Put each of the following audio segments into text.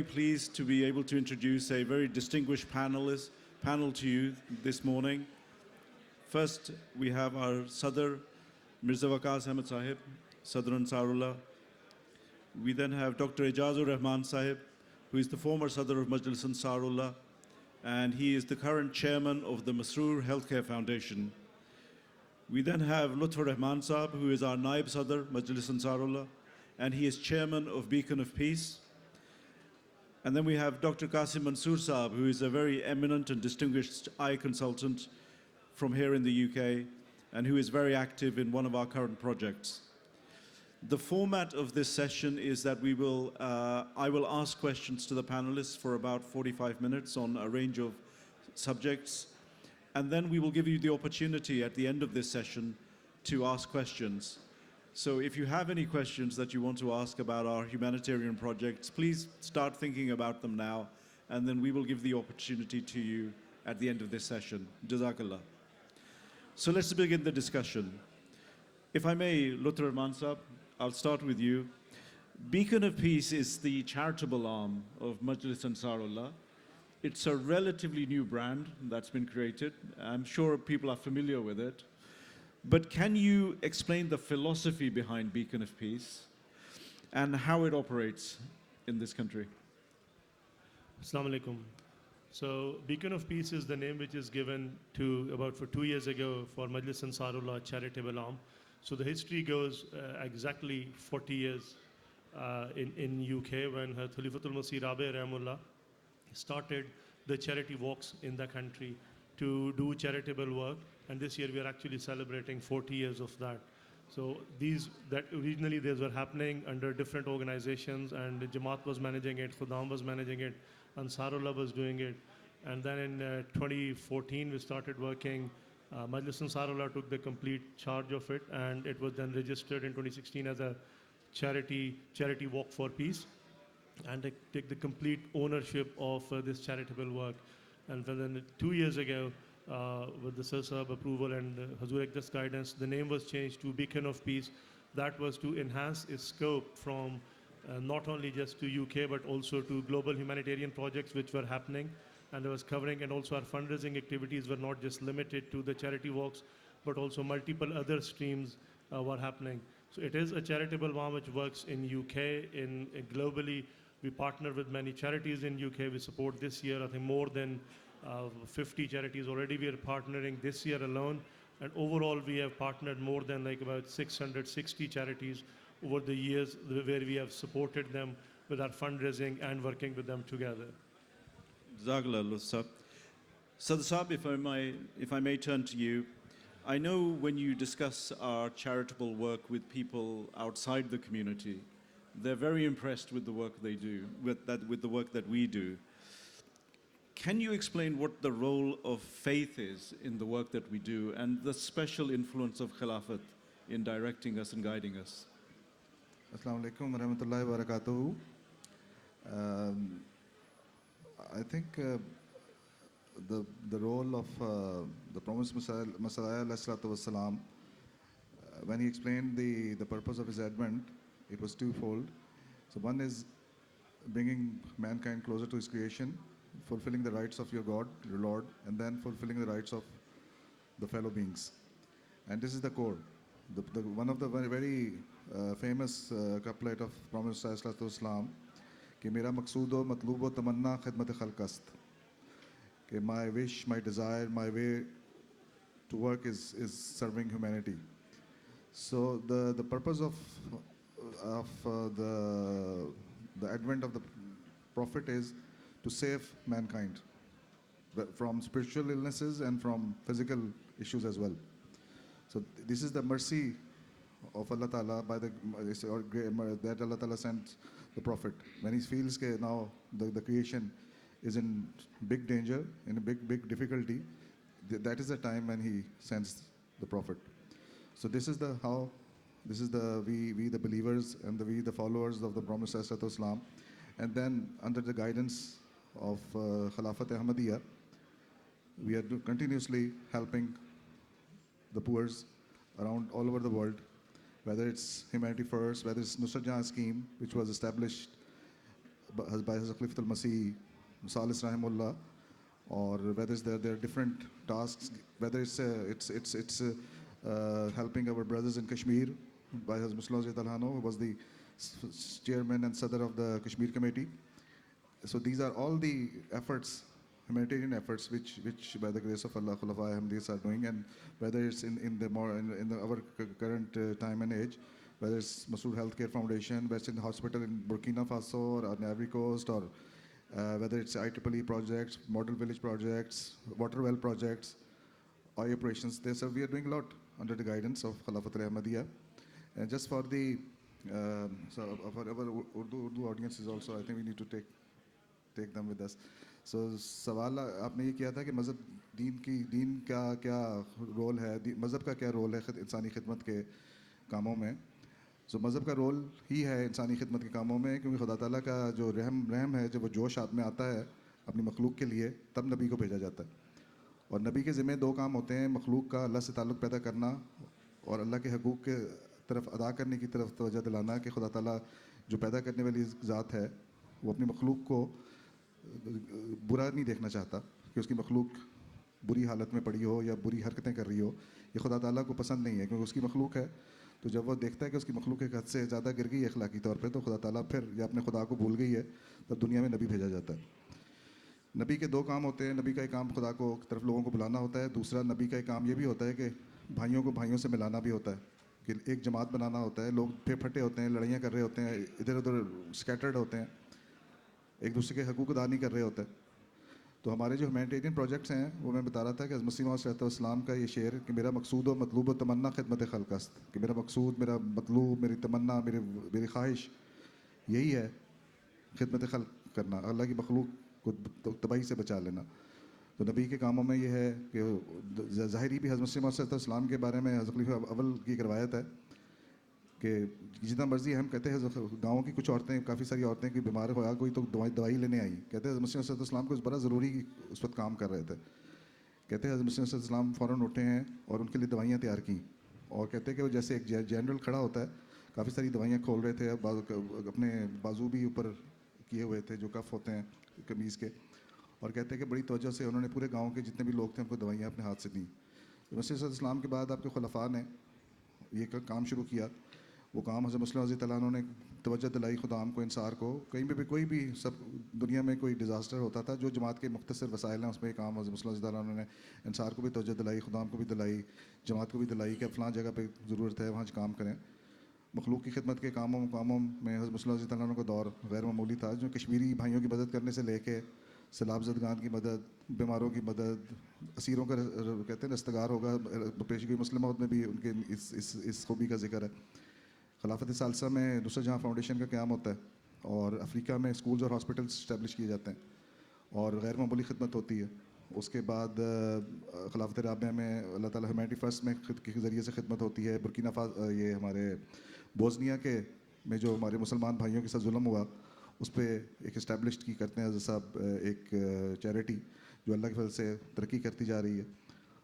Pleased to be able to introduce a very distinguished panel to you this morning. First, we have our Sadr, Mirza Waqas Ahmed Sahib, Sadr Ansarullah. We then have Dr. Ijazur Rahman Sahib, who is the former Sadr of Majlis Ansarullah, and he is the current chairman of the Masroor Healthcare Foundation. We then have Lutfur Rahman Sahib, who is our Naib Sadr, Majlis Ansarullah, and he is chairman of Beacon of Peace. And then we have Dr. Qasim Mansoor Saab, who is a very eminent and distinguished eye consultant from here in the UK, and who is very active in one of our current projects. The format of this session is that I will ask questions to the panelists for about 45 minutes on a range of subjects, and then we will give you the opportunity at the end of this session to ask questions. So if you have any questions that you want to ask about our humanitarian projects, please start thinking about them now, and then we will give the opportunity to you at the end of this session. Jazakallah. So let's begin the discussion. If I may, Lutfur Rahman Sahib, I'll start with you. Beacon of Peace is the charitable arm of Majlis Ansarullah. It's a relatively new brand that's been created. I'm sure people are familiar with it. But can you explain the philosophy behind Beacon of Peace and how it operates in this country? Assalamu alaikum. So Beacon of Peace is the name which is given to for 2 years ago for Majlis Ansarullah charitable arm. So the history goes exactly 40 years in UK when Khalifatul Masih Rabi' Rahimullah started the charity walks in the country to do charitable work, and this year we are actually celebrating 40 years of that. So originally these were happening under different organizations, and Jamaat was managing it, Khudam was managing it, Ansarullah was doing it, and then in 2014 we started working. Majlis Ansarullah took the complete charge of it, and it was then registered in 2016 as a charity walk for peace, and they take the complete ownership of this charitable work. And then 2 years ago, with the Sir Sahab approval and Hazur Ekdas guidance, the name was changed to Beacon of Peace. That was to enhance its scope from not only just to UK, but also to global humanitarian projects which were happening. And it was covering, and also our fundraising activities were not just limited to the charity walks, but also multiple other streams were happening. So it is a charitable arm which works in UK, globally. We partner with many charities in UK. We support this year, I think, more than 50 charities already. We are partnering this year alone. And overall, we have partnered more than about 660 charities over the years, where we have supported them with our fundraising and working with them together. Jazakallah, Lutfur. Sadr Sahib, if I may turn to you. I know when you discuss our charitable work with people outside the community, they're very impressed with the work they do, with the work that we do. Can you explain what the role of faith is in the work that we do, and the special influence of Khilafat in directing us and guiding us? Assalamu alaikum wa rahmatullahi wa barakatuhu. I think the role of the Promised Messiah ﷺ, when he explained the purpose of his advent, it was twofold. So one is bringing mankind closer to his creation, fulfilling the rights of your God, your Lord, and then fulfilling the rights of the fellow beings. And this is the core. One of the very famous couplet of Promised Messiah ﷺ, कि मेरा मकसूद व मतलूब व तमन्ना खिदमत खल्क است, कि my wish, my desire, my way to work is serving humanity. So the purpose of the advent of the Prophet is to save mankind from spiritual illnesses and from physical issues as well. So this is the mercy of Allah Ta'ala that Allah Ta'ala sent the Prophet. When he feels that now the creation is in big danger, in a big difficulty, that is the time when he sends the Prophet. So this is the we the believers and we the followers of the Promised Islam, and then under the guidance of Khilafat Ahmadiyya, we are continuously helping the poor around all over the world, whether it's Humanity First, whether it's Nusrat Jahan scheme, which was established by Hazrat Khalifatul Masih, Salis Rahimullah, or whether there are different tasks, whether it's helping our brothers in Kashmir by Hazrat Muslim Talhano, who was the chairman and sadr of the Kashmir committee. So these are all the efforts, humanitarian efforts, which by the grace of Allah, Khulafa Ahmadiyas are doing, and whether it's in our current time and age, whether it's Masroor Healthcare Foundation, whether it's in the hospital in Burkina Faso or on Ivory Coast, or whether it's IEEE projects, model village projects, water well projects, oil operations. So we are doing a lot under the guidance of Khilafat al-Ahmadiyya. And just for the so for our Urdu audiences also, I think we need to take them with us. So سوال آپ نے یہ کیا تھا کہ مذہب دین کا کیا رول ہے، مذہب کا کیا رول ہے انسانی خدمت کے کاموں میں. سو مذہب کا رول ہی ہے انسانی خدمت کے کاموں میں، کیونکہ خدا تعالیٰ کا جو رحم ہے، جب وہ جوش آپ میں آتا ہے اپنی مخلوق کے لیے، تب نبی کو بھیجا جاتا ہے. اور نبی کے ذمہ دو کام ہوتے ہیں: مخلوق کا اللہ سے تعلق پیدا کرنا اور اللہ کے حقوق کے طرف ادا کرنے کی طرف توجہ دلانا، کہ خدا تعالیٰ جو پیدا کرنے والی ذات ہے وہ اپنی مخلوق کو برا نہیں دیکھنا چاہتا کہ اس کی مخلوق بری حالت میں پڑی ہو یا بری حرکتیں کر رہی ہو. یہ خدا تعالیٰ کو پسند نہیں ہے، کیونکہ اس کی مخلوق ہے. تو جب وہ دیکھتا ہے کہ اس کی مخلوق ایک حد سے زیادہ گر گئی اخلاقی طور پہ، تو خدا تعالیٰ پھر یا اپنے خدا کو بھول گئی ہے، تب دنیا میں نبی بھیجا جاتا ہے. نبی کے دو کام ہوتے ہیں. نبی کا ایک کام خدا کو طرف لوگوں کو بلانا ہوتا ہے. دوسرا نبی کا ایک کام یہ بھی ہوتا ہے کہ بھائیوں کو بھائیوں سے ملانا بھی ہوتا ہے، کہ ایک جماعت بنانا ہوتا ہے. لوگ پھٹے ہوتے ہیں، لڑائیاں کر رہے ہوتے ہیں، ادھر ادھر اسکیٹرڈ ہوتے ہیں، ایک دوسرے کے حقوق ادا نہیں کر رہے ہوتے. تو ہمارے جو ہیومینیٹیرین پروجیکٹس ہیں، وہ میں بتا رہا تھا کہ حضرت مسیح موعود صلی اللہ علیہ وسلم کا یہ شعر کہ میرا مقصود و مطلوب و تمنا خدمت خلق است، کہ میرا مقصود، میرا مطلوب، میری تمنا، میری خواہش یہی ہے خدمت خلق کرنا، اللہ کی مخلوق کو تباہی سے بچا لینا. تو نبی کے کاموں میں یہ ہے کہ ظاہری بھی حضرت مسیح موعود صلی اللہ علیہ وسلم کے بارے میں حضرت خلیفہ اول کی ایک روایت ہے کہ جتنا مرضی ہم کہتے ہیں گاؤں کی کچھ عورتیں، کافی ساری عورتیں کی بیمار ہوا کوئی تو دوائی لینے آئیں، کہتے ہیں حضرت مسیح صلی اللہ علیہ وسلم کو بڑا ضروری اس وقت کام کر رہے تھے. کہتے ہیں حضرت مسیح صلی اللہ علیہ وسلم فوراً اٹھے ہیں اور ان کے لیے دوائیاں تیار کیں، اور کہتے ہیں کہ وہ جیسے ایک جنرل کھڑا ہوتا ہے، کافی ساری دوائیاں کھول رہے تھے، اپنے بازو بھی اوپر کیے ہوئے تھے جو کف ہوتے ہیں قمیض کے، اور کہتے ہیں کہ بڑی توجہ سے انہوں نے پورے گاؤں کے جتنے بھی لوگ تھے ان کو دوائیاں اپنے ہاتھ سے دیں. مسیح صلی اللہ علیہ وسلم کے بعد آپ کے خلفاء نے یہ کام شروع کیا. وہ کام حضرت مسلم رضی اللہ عنہ نے توجہ دلائی خدام کو، انصار کو. کہیں بھی کوئی بھی سب دنیا میں کوئی ڈیزاسٹر ہوتا تھا، جو جماعت کے مختصر وسائل ہیں اس میں یہ کام حضرت مسلم رضی اللہ عنہ نے انصار کو بھی توجہ دلائی، خدام کو بھی دلائی، جماعت کو بھی دلائی کہ فلاں جگہ پہ ضرورت ہے وہاں کام کریں. مخلوق کی خدمت کے کاموں میں حضرت مسلم رضی اللہ عنہ کا دور غیر معمولی تھا، جو کشمیری بھائیوں کی مدد کرنے سے لے کے سیلاب زدگان کی مدد، بیماروں کی مدد، اسیروں کا کہتے ہیں رستگار ہوگا. پیشگی مسلم موت میں بھی ان کے اس خوبی کا ذکر ہے. خلافت ثالثہ میں نصرت جہاں فاؤنڈیشن کا قیام ہوتا ہے، اور افریقہ میں اسکولز اور ہاسپٹلس اسٹیبلش کیے جاتے ہیں، اور غیر معمولی خدمت ہوتی ہے. اس کے بعد خلافت رابعہ میں اللہ تعالیٰ ہیومینٹی فرسٹ میں کے ذریعے سے خدمت ہوتی ہے. برکینا فاسو، یہ ہمارے بوزنیا کے میں جو ہمارے مسلمان بھائیوں کے ساتھ ظلم ہوا، اس پہ ایک اسٹیبلش کی کرتے ہیں حضرت صاحب ایک چیریٹی، جو اللہ کے فضل سے ترقی کرتی جا رہی ہے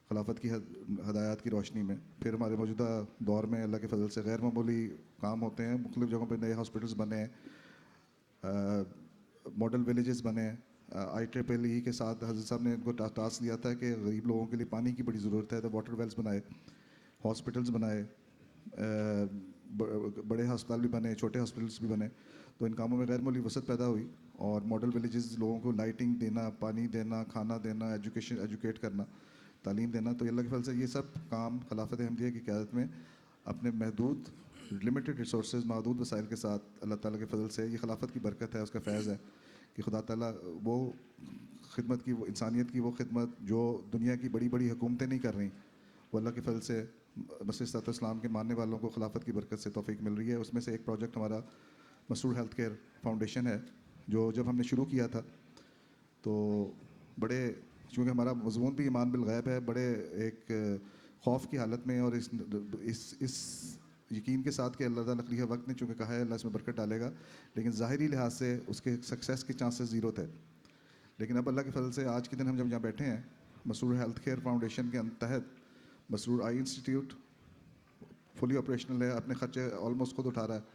خلافت کی ہدایات کی روشنی میں. پھر ہمارے موجودہ دور میں اللہ کے فضل سے غیر معمولی کام ہوتے ہیں. مختلف جگہوں پہ نئے ہاسپٹلس بنے ہیں، ماڈل ولیجز بنے ہیں. IEEE کے ساتھ حضرت صاحب نے ان کو ٹاسک دیا تھا کہ غریب لوگوں کے لیے پانی کی بڑی ضرورت ہے، تو واٹر ویلز بنائے، ہاسپٹلس بنائے، بڑے ہسپتال بھی بنے، چھوٹے ہاسپٹلس بھی بنے. تو ان کاموں میں غیر معمولی وسعت پیدا ہوئی، اور ماڈل ولیجز لوگوں کو لائٹنگ دینا، پانی دینا، کھانا دینا، ایجوکیٹ کرنا، تعلیم دینا. تو اللہ کے فضل سے یہ سب کام خلافت احمدیہ کی قیادت میں اپنے محدود لمیٹڈ ریسورسز، محدود وسائل کے ساتھ اللہ تعالیٰ کے فضل سے، یہ خلافت کی برکت ہے، اس کا فیض ہے کہ خدا تعالیٰ وہ خدمت کی، وہ انسانیت کی وہ خدمت جو دنیا کی بڑی بڑی حکومتیں نہیں کر رہی، وہ اللہ کے فضل سے مسیح صلی اللہ علیہ وسلم کے ماننے والوں کو خلافت کی برکت سے توفیق مل رہی ہے. اس میں سے ایک پروجیکٹ ہمارا مسرور ہیلتھ کیئر فاؤنڈیشن ہے، جو جب ہم نے شروع کیا تھا تو بڑے، چونکہ ہمارا مضمون بھی ایمان بالغیب ہے، بڑے ایک خوف کی حالت میں، اور اس یقین کے ساتھ کہ اللہ تعالیٰ خلیفہ وقت نے چونکہ کہا ہے اللہ اس میں برکت ڈالے گا، لیکن ظاہری لحاظ سے اس کے سکسیس کے چانسز زیرو تھے. لیکن اب اللہ کے فضل سے آج کے دن ہم جب یہاں بیٹھے ہیں، مسرور ہیلتھ کیئر فاؤنڈیشن کے تحت مسرور آئی انسٹیٹیوٹ فلی آپریشنل ہے، اپنے خرچے آلموسٹ خود اٹھا رہا ہے،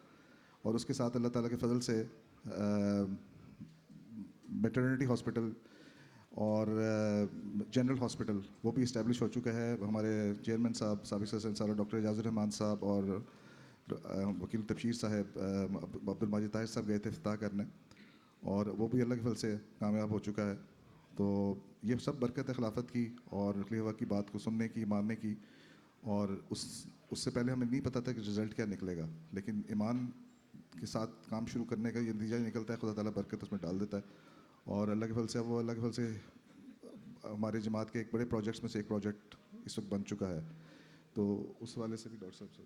اور اس کے ساتھ اللہ تعالیٰ کے فضل سے میٹرنٹی ہاسپٹل اور جنرل ہاسپٹل وہ بھی اسٹیبلش ہو چکا ہے. ہمارے چیئرمین صاحب سابق صدر سنسار ڈاکٹر اعجاز الرحمان صاحب اور وکیل تبشیر صاحب عبد الماجد طاہر صاحب گئے تھے افتتاح کرنے, اور وہ بھی اللہ کے فضل سے کامیاب ہو چکا ہے. تو یہ سب برکت ہے خلافت کی اور خلیفہ کی بات کو سننے کی, ماننے کی. اور اس سے پہلے ہمیں نہیں پتہ تھا کہ رزلٹ کیا نکلے گا, لیکن ایمان کے ساتھ کام شروع کرنے کا یہ نتیجہ نکلتا ہے. خدا تعالیٰ برکت اس میں ڈال دیتا ہے, اور اللہ کے فضل سے وہ اللہ کے فضل سے ہماری جماعت کے ایک بڑے پروجیکٹس میں سے ایک پروجیکٹ اس وقت بن چکا ہے. تو اس حوالے سے بھی ڈاکٹر صاحب سے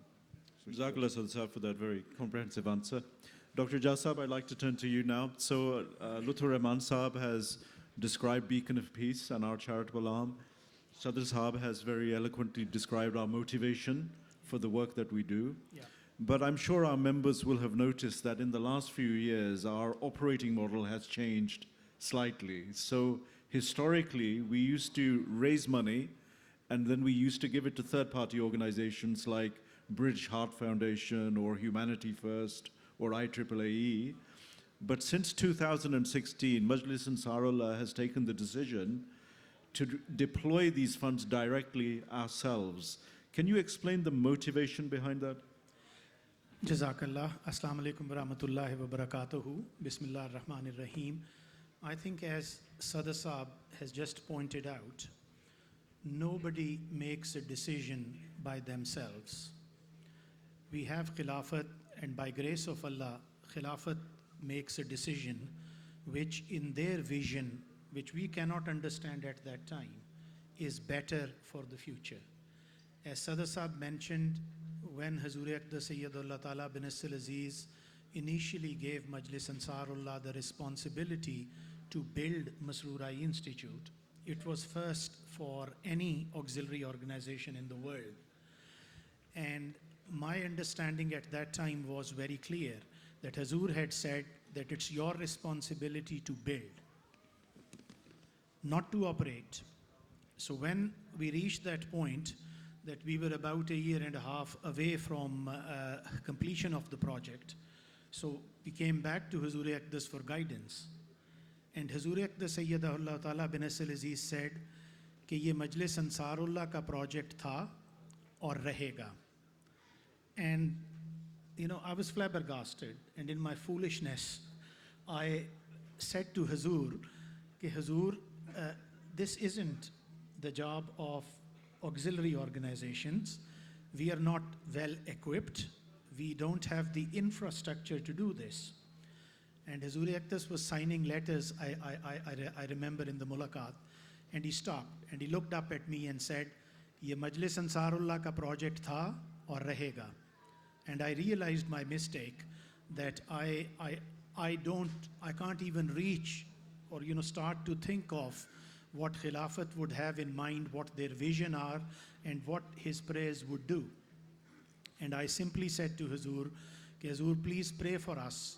Jazakallah Sadr for that very comprehensive answer. Dr. Ijaz Saab, I'd like to turn to you now. So, Lutfur Rahman Saab has described Beacon of Peace and our charitable arm. Sadr Saab has very eloquently described our motivation for the work that we do. Yeah. But I'm sure our members will have noticed that in the last few years, our operating model has changed slightly. So, historically, we used to raise money and then we used to give it to third-party organizations like Bridge Heart Foundation or Humanity First or IEEE. But since 2016, Majlis Ansarullah has taken the decision to deploy these funds directly ourselves. Can you explain the motivation behind that? Jazakallah. Assalamu alaikum wa rahmatullahi wa barakatuhu. Bismillah ar-Rahman ar-Rahim. I think as Sadr Saab has just pointed out, nobody makes a decision by themselves. We have Khilafat, and by grace of Allah, Khilafat makes a decision which in their vision, which we cannot understand at that time, is better for the future. As Sadr Saab mentioned, when Hazur Aqdas Sayyidullah Ta'ala bin Assil Aziz initially gave Majlis Ansarullah the responsibility to build Masroor Ai Institute, it was first for any auxiliary organization in the world. And my understanding at that time was very clear that Hazur had said that it's your responsibility to build, not to operate. So when we reached that point, that we were about a year and a half away from completion of the project, so we came back to Hazur Aqdas for guidance. And Hazur Aqdas Sayyidullah Ta'ala bin Assil Aziz said کہ یہ مجلس انصار اللہ کا project تھا اور رہے گا. And I was flabbergasted, and in my foolishness I said to Hazur کہ Hazur, this isn't the job of auxiliary organizations. We are not well equipped. We don't have the infrastructure to do this. And Hazur Aqdas was signing letters, I remember, in the mulaqat, and he stopped and he looked up at me and said, یہ مجلس انصاراللہ کا project تھا اور رہے گا. And I realized my mistake, that I can't even reach or start to think of what Khilafat would have in mind, what their vision are, and what his prayers would do. And I simply said to Hazur, Hazur, please pray for us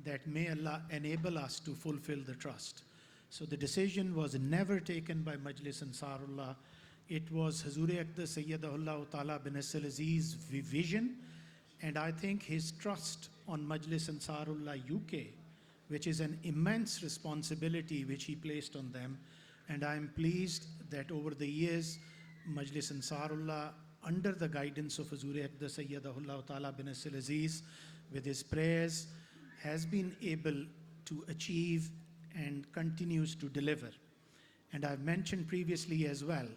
that may Allah enable us to fulfill the trust. So the decision was never taken by Majlis Ansarullah. It was Hazur Aqdas Sayyidullah Ta'ala bin Assil Aziz's vision, and I think his trust on Majlis Ansarullah UK, which is an immense responsibility which he placed on them. And I am pleased that over the years, Majlis Ansarullah, under the guidance of Hazur Aqdas Sayyidullah Ta'ala bin Assil Aziz, with his prayers, has been able to achieve and continues to deliver. And I've mentioned previously as well,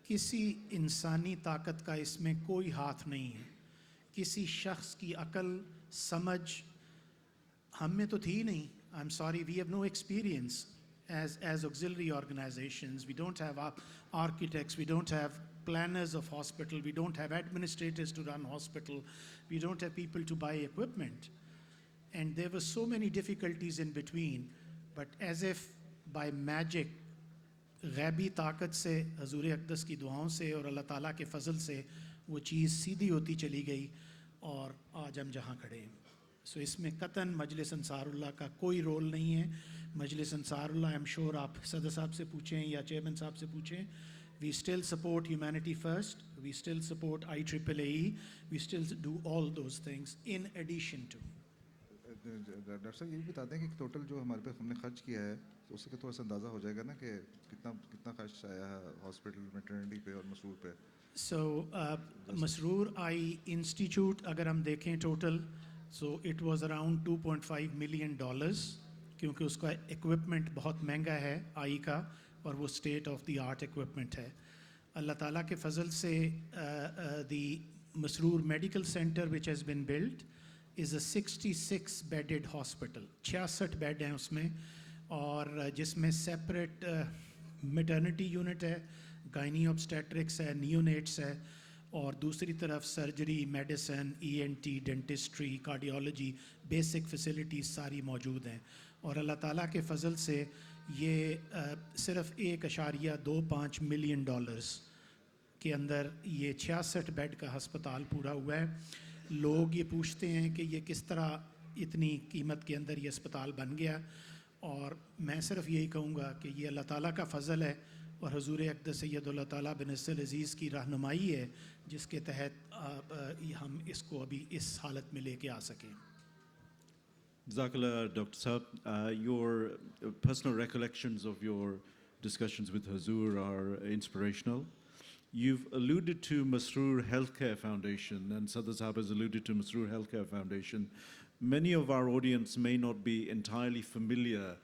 کسی انسانی طاقت کا اس میں کوئی ہاتھ نہیں ہے. کسی شخص کی عقل سمجھ ہم میں تو تھی نہیں. I'm sorry, we have no experience as auxiliary organizations. We don't have architects, we don't have planners of hospital, we don't have administrators to run hospital, we don't have people to buy equipment. And there were so many difficulties in between, but as if by magic, غیبی طاقت سے, حضور اقدس کی دعاؤں سے اور اللہ تعالیٰ کے فضل سے وہ چیز سیدھی ہوتی چلی گئی اور آج ہم جہاں کھڑے ہیں. سو اس میں قطعاً مجلس انصار اللہ کا کوئی رول نہیں ہے. مجلس انصار اللہ, I'm sure آپ صدر صاحب سے پوچھیں یا چیئرمین صاحب سے پوچھیں, we still support Humanity First, we still support IEEE, we still do all those things in addition to. Doctor صاحب یہ بھی بتا دیں کہ ٹوٹل جو ہمارے پاس ہم نے خرچ کیا ہے تو اس سے تھوڑا سا اندازہ ہو جائے گا نا کہ کتنا خرچ آیا ہے ہاسپٹل میٹرنٹی پہ اور مسرور پہ. So, Masroor Eye Institute, اگر ہم دیکھیں total, so it was around $2.5 million, کیونکہ اس کا ایکوپمنٹ بہت مہنگا ہے آئی کا, اور وہ state of the art equipment ہے. اللہ تعالیٰ کے فضل سے دی مسرور میڈیکل سینٹر وچ has been built as a 66 bedded hospital, 66 bed ہیں اس میں, اور جس میں سیپریٹ میٹرنٹی یونٹ ہے, گائنی obstetrics ہے, نیونیٹس ہے, اور دوسری طرف surgery, medicine, ENT, dentistry, cardiology, basic facilities ساری موجود ہیں. اور اللہ تعالیٰ کے فضل سے یہ صرف $1.25 ملین کے اندر یہ 66 بیڈ کا ہسپتال پورا ہوا ہے. لوگ یہ پوچھتے ہیں کہ یہ کس طرح اتنی قیمت کے اندر یہ اسپتال بن گیا, اور میں صرف یہی کہوں گا کہ یہ اللہ تعالیٰ کا فضل ہے اور حضور اقدس سید اللہ تعالیٰ بن نصر العزیز کی رہنمائی ہے جس کے تحت ہم اس کو ابھی اس حالت میں لے کے آ سکیں. Jazakallah, Dr. Saab. Your personal recollections of your discussions with Hazur are inspirational. You've alluded to Masroor Healthcare Foundation, and Sadr Sahab has alluded to Masroor Healthcare Foundation. Many of our audience may not be entirely familiar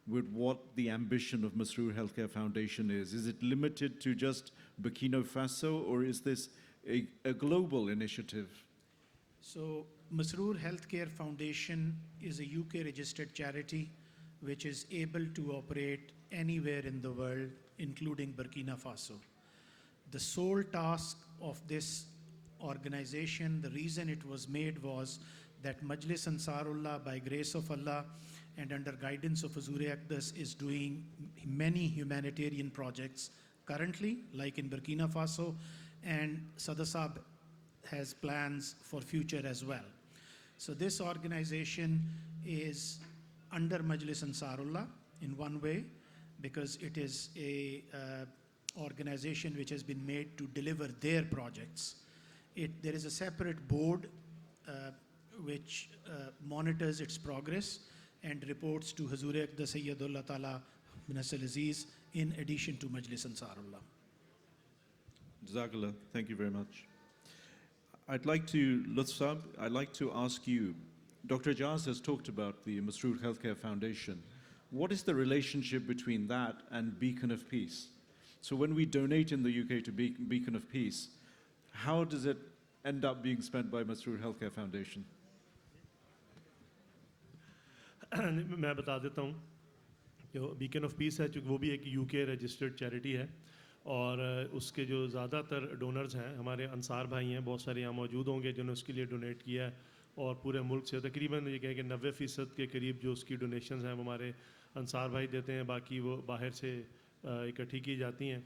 with what the ambition of Masroor Healthcare Foundation is. Is it limited to just Burkina Faso, or is this a global initiative? So, Masroor Healthcare Foundation is a UK registered charity which is able to operate anywhere in the world, including Burkina Faso. The sole task of this organization, the reason it was made, was that Majlis Ansarullah, by grace of Allah and under guidance of Huzur Aqdas, is doing many humanitarian projects currently, like in Burkina Faso, and Sadr Saab has plans for future as well. So this organization is under Majlis Ansarullah in one way, because it is a organization which has been made to deliver their projects. There is a separate board which monitors its progress and reports to Huzur Aqdas Sayyidullah Ta'ala bin Nasr Aziz in addition to Majlis Ansarullah. Jazakallah, thank you very much. I'd like to ask you, Dr. Ijaz has talked about the Masroor Healthcare Foundation. What is the relationship between that and Beacon of Peace? So when we donate in the UK to Beacon of Peace, how does it end up being spent by Masroor Healthcare Foundation? میں بتا دیتا ہوں کہ bacon of peace ہے, چونکہ وہ بھی ایک UK رجسٹرڈ چیریٹی ہے, اور اس کے جو زیادہ تر ڈونرز ہیں ہمارے انصار بھائی ہیں, بہت سارے یہاں موجود ہوں گے جنہوں نے اس کے لیے ڈونیٹ کیا ہے, اور پورے ملک سے تقریباً یہ کہیں کہ 90% کے قریب جو اس کی ڈونیشنز ہیں وہ ہمارے انصار بھائی دیتے ہیں, باقی وہ باہر سے اکٹھی کی جاتی ہیں.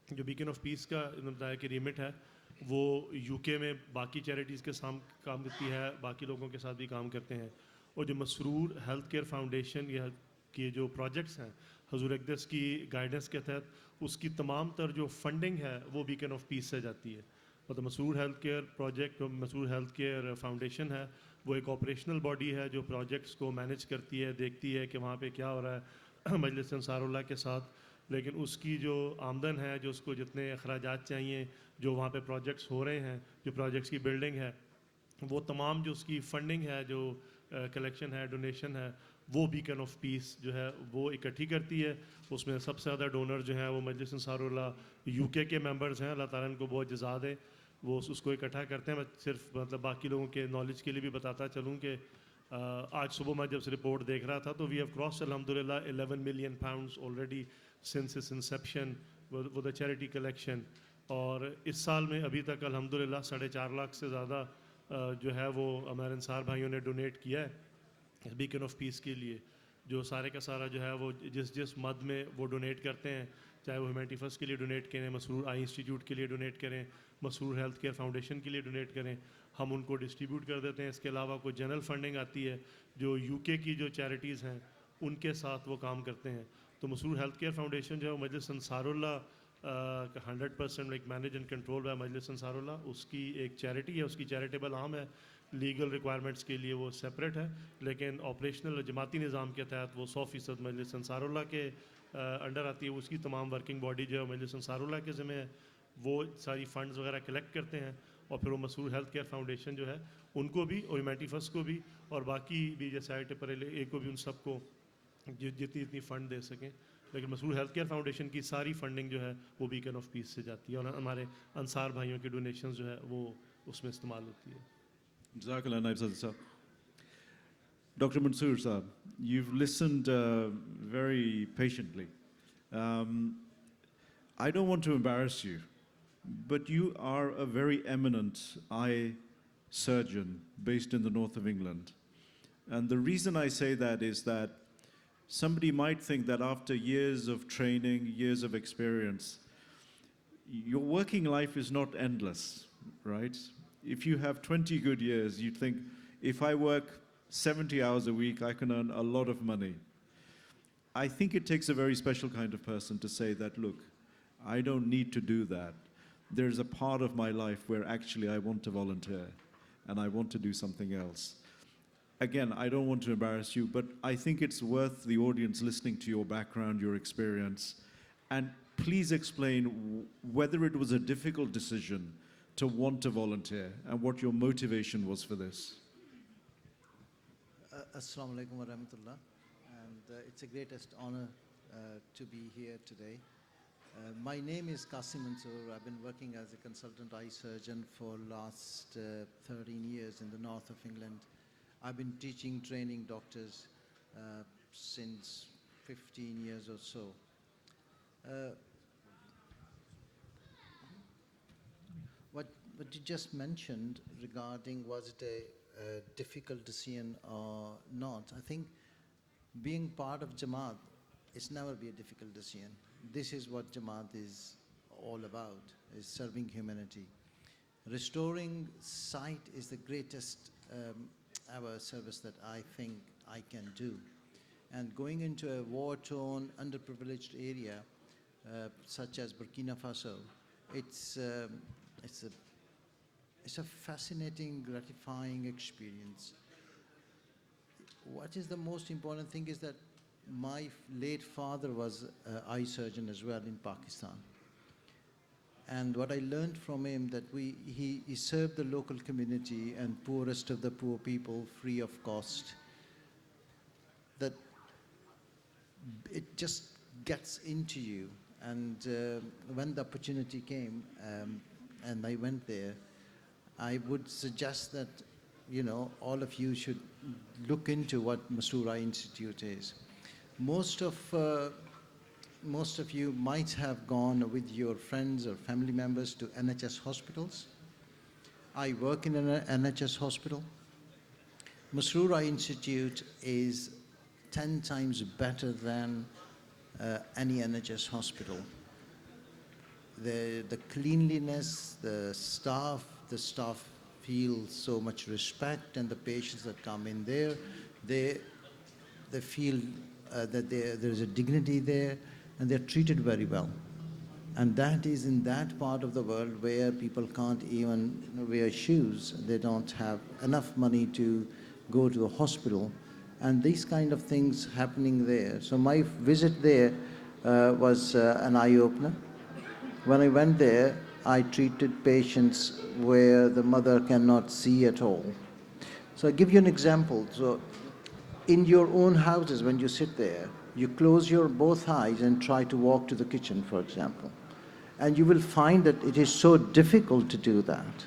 جو بیکن آف پیس کا بتایا کہ ریمٹ ہے وہ UK میں باقی چیریٹیز کے ساتھ کام کرتی ہے, باقی لوگوں کے ساتھ بھی کام کرتے ہیں. اور جو مسرور ہیلتھ کیئر فاؤنڈیشن یا کے جو پروجیکٹس ہیں حضور اقدس کی گائیڈنس کے تحت, اس کی تمام تر جو فنڈنگ ہے وہ بیکن آف پیس سے جاتی ہے. مطلب مسرور ہیلتھ کیئر پروجیکٹ, مسرور ہیلتھ کیئر فاؤنڈیشن ہے, وہ ایک آپریشنل باڈی ہے جو پروجیکٹس کو مینیج کرتی ہے, دیکھتی ہے کہ وہاں پہ کیا ہو رہا ہے مجلس انصار اللہ کے ساتھ. لیکن اس کی جو آمدن ہے, جو اس کو جتنے اخراجات چاہیے, جو وہاں پہ پروجیکٹس ہو رہے ہیں, جو پروجیکٹس کی بلڈنگ ہے, وہ تمام جو اس کی فنڈنگ ہے, جو کلیکشن ہے, ڈونیشن ہے, وہ بیکن آف پیس جو ہے وہ اکٹھی کرتی ہے. اس میں سب سے زیادہ ڈونر جو ہیں وہ مجلس انصار اللہ UK کے ممبرز ہیں, اللہ تعالیٰ ان کو بہت جزا دے, وہ اس کو اکٹھا کرتے ہیں. میں صرف مطلب باقی لوگوں کے نالج کے لیے بھی بتاتا چلوں کہ آج صبح میں جب رپورٹ دیکھ رہا تھا تو وی ہیو کراس الحمدللہ 11 million pounds already since its inception with a charity collection. اور اس سال میں ابھی تک الحمدللہ 4.5 لاکھ سے زیادہ جو ہے وہ ہمارے انصار بھائیوں نے ڈونیٹ کیا ہے بیکن آف پیس کے لیے. جو سارے کا سارا جو ہے وہ جس مد میں وہ ڈونیٹ کرتے ہیں, چاہے وہ ہیومینٹی فرسٹ کے لیے ڈونیٹ کریں, مسرور آئی انسٹیٹیوٹ کے لیے ڈونیٹ کریں, مسرور ہیلتھ کیئر فاؤنڈیشن کے لیے ڈونیٹ کریں, ہم ان کو ڈسٹریبیوٹ کر دیتے ہیں. اس کے علاوہ کوئی جنرل فنڈنگ آتی ہے جو UK کی جو چیریٹیز ہیں ان کے ساتھ وہ کام کرتے ہیں. تو مسرور ہیلتھ کیئر فاؤنڈیشن جو ہے وہ مجلس انصار اللہ کا 100% like manage and control by مجلس انصار اللہ, اس کی ایک چیریٹی ہے, اس کی چیریٹیبل آرم ہے. لیگل ریکوائرمنٹس کے لیے وہ سپریٹ ہے, لیکن آپریشنل جماعتی نظام کے تحت وہ 100% مجلس انصار اللہ کے انڈر آتی ہے. اس کی تمام ورکنگ باڈی جو ہے مجلس انصار اللہ کے ذمہ ہے, وہ ساری فنڈز وغیرہ کلیکٹ کرتے ہیں, اور پھر وہ مسرور ہیلتھ کیئر فاؤنڈیشن جو ہے ان کو بھی, اور ہیومینٹی فرسٹ کو بھی, اور باقی بھی جیسے آئی ٹرپل اے کو بھی, ان سب کو جتنی فنڈ دے سکیں. لیکن مسرور ہیلتھ کیئر فاؤنڈیشن کی ساری فنڈنگ جو ہے وہ بیکن آف پیس سے جاتی ہے, اور ہمارے انصار بھائیوں کی ڈونیشنز جو ہے وہ اس میں استعمال ہوتی ہے. Jazakallah, Naib Sadr Sahab. Dr. Mansoor Sahab, you've listened very patiently. I don't want to embarrass you, but you are a very eminent eye surgeon based in the north of England. And the reason I say that is that somebody might think that after years of training, years of experience, your working life is not endless, right? If you have 20 good years, you'd think, if I work 70 hours a week, I can earn a lot of money. I think it takes a very special kind of person to say that, look, I don't need to do that. There's a part of my life where actually I want to volunteer and I want to do something else. Again, I don't want to embarrass you, but I think it's worth the audience listening to your background, your experience, and please explain whether it was a difficult decision to want to volunteer and what your motivation was for this. Assalamu alaikum wa rahmatullah, and it's a greatest honor to be here today. My name is Qasim Mansoor. I've been working as a consultant eye surgeon for last 13 years in the north of England. I've been teaching, training doctors since 15 years or so. What you just mentioned regarding was it a difficult decision or not, I think being part of Jamaat, it's never be a difficult decision. This is what Jamaat is all about, is serving humanity. Restoring sight is the greatest ever service that I think I can do. And going into a war-torn, underprivileged area such as Burkina Faso, it's a fascinating, gratifying experience. What is the most important thing is that my late father was an eye surgeon as well in Pakistan. And what I learned from him that he served the local community and poorest of the poor people free of cost. That it just gets into you. And when the opportunity came and I went there, I would suggest that, all of you should look into what Masroor Eye Institute is. Most of you might have gone with your friends or family members to NHS hospitals. I work in an NHS hospital. Masroor Eye Institute is 10 times better than any NHS hospital. The cleanliness, the staff feel so much respect, and the patients that come in there, they feel that there's a dignity there, and they're treated very well. And that is in that part of the world where people can't even wear shoes. They don't have enough money to go to a hospital. And these kind of things happening there. So my visit there was an eye-opener. When I went there, I treated patients where the mother cannot see at all. So I'll give you an example. So in your own houses, when you sit there, you close your both eyes and try to walk to the kitchen, for example. And you will find that it is so difficult to do that.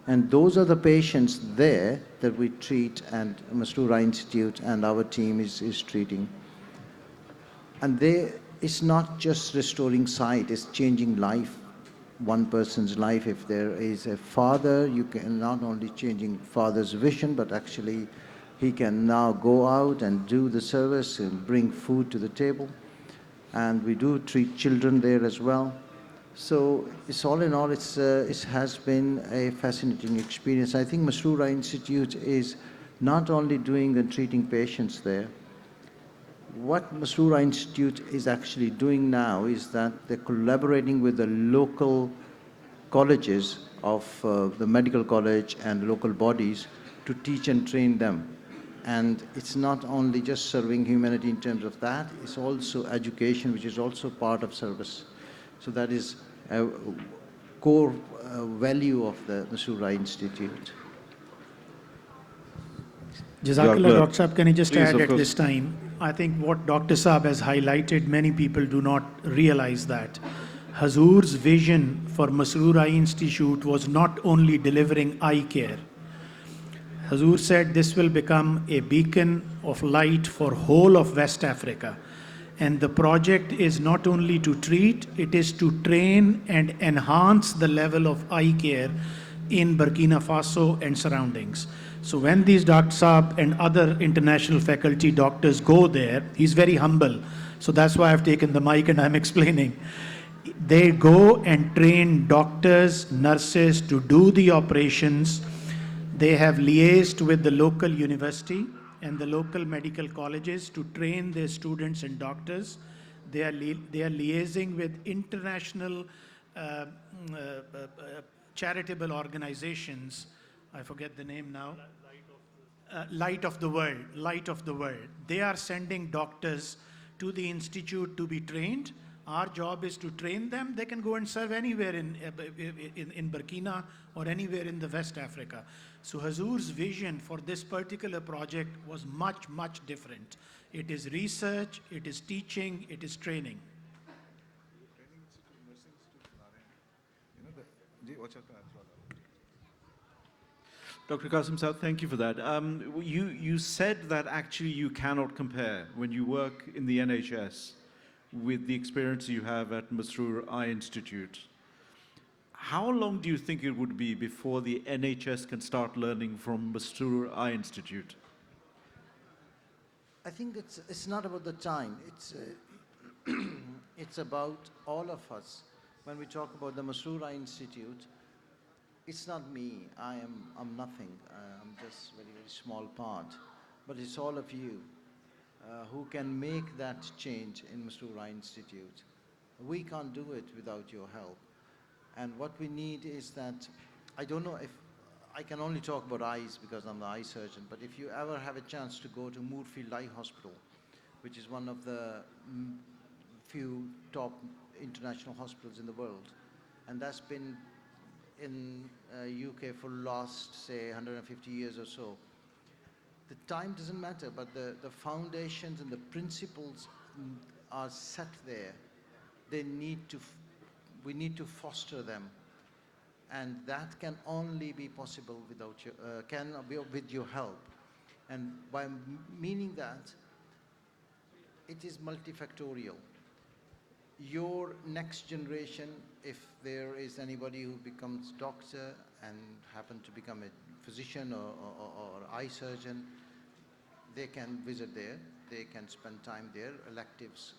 And those are the patients there that we treat, and Masroor Eye Institute and our team is treating. And it's not just restoring sight, it's changing life, one person's life. If there is a father, you can not only changing father's vision, but actually he can now go out and do the service and bring food to the table. And we do treat children there as well. So it's all in all, it has been a fascinating experience. I think Masroor Eye Institute is not only doing and treating patients there. What Masroor Eye Institute is actually doing now is that they're collaborating with the local colleges of the medical college and local bodies to teach and train them. And it's not only just serving humanity in terms of that, it's also education, which is also part of service. So that is a core value of the Masroor Eye Institute. Jazakallah, Dr. Dr. Saab, can I just Please, add of at course. this time? I think what Dr. Saab has highlighted, many people do not realize that. Hazur's vision for Masroor Eye Institute was not only delivering eye care. Hazur said this will become a beacon of light for whole of West Africa. And the project is not only to treat, it is to train and enhance the level of eye care in Burkina Faso and surroundings. So when these Dr. Saab and other international faculty doctors go there, he's very humble. So that's why I've taken the mic and I'm explaining. They go and train doctors, nurses to do the operations. They have liaised with the local university and the local medical colleges to train their students and doctors. They are liaising with international charitable organizations. I forget the name now. Light of the World. Light of the World. They are sending doctors to the institute to be trained. Our job is to train them. They can go and serve anywhere in Burkina or anywhere in the West Africa. So Hazur's vision for this particular project was much, much different. It is research, it is teaching, it is training. Dr. Qasim Saab, thank you for that. You said that actually you cannot compare when you work in the NHS with the experience you have at Masroor Eye Institute. How long do you think it would be before the NHS can start learning from Masroor Eye Institute? I think it's not about the time. It's about all of us. When we talk about the Masroor Eye Institute, it's not me. I'm nothing. I'm just very, very small part. But it's all of you who can make that change in Masroor Eye Institute. We can't do it without your help. And what we need is that, I don't know if, I can only talk about eyes because I'm the eye surgeon, but if you ever have a chance to go to Moorfield Eye Hospital, which is one of the few top international hospitals in the world, and that's been in UK for last, say, 150 years or so. The time doesn't matter, but the foundations and the principles are set there. They need to, we need to foster them. And that can only be possible without your, with your help. And by meaning that, it is multifactorial. Your next generation, if there is anybody who becomes doctor and happen to become a physician or eye surgeon, they can visit there, they can spend time there, electives,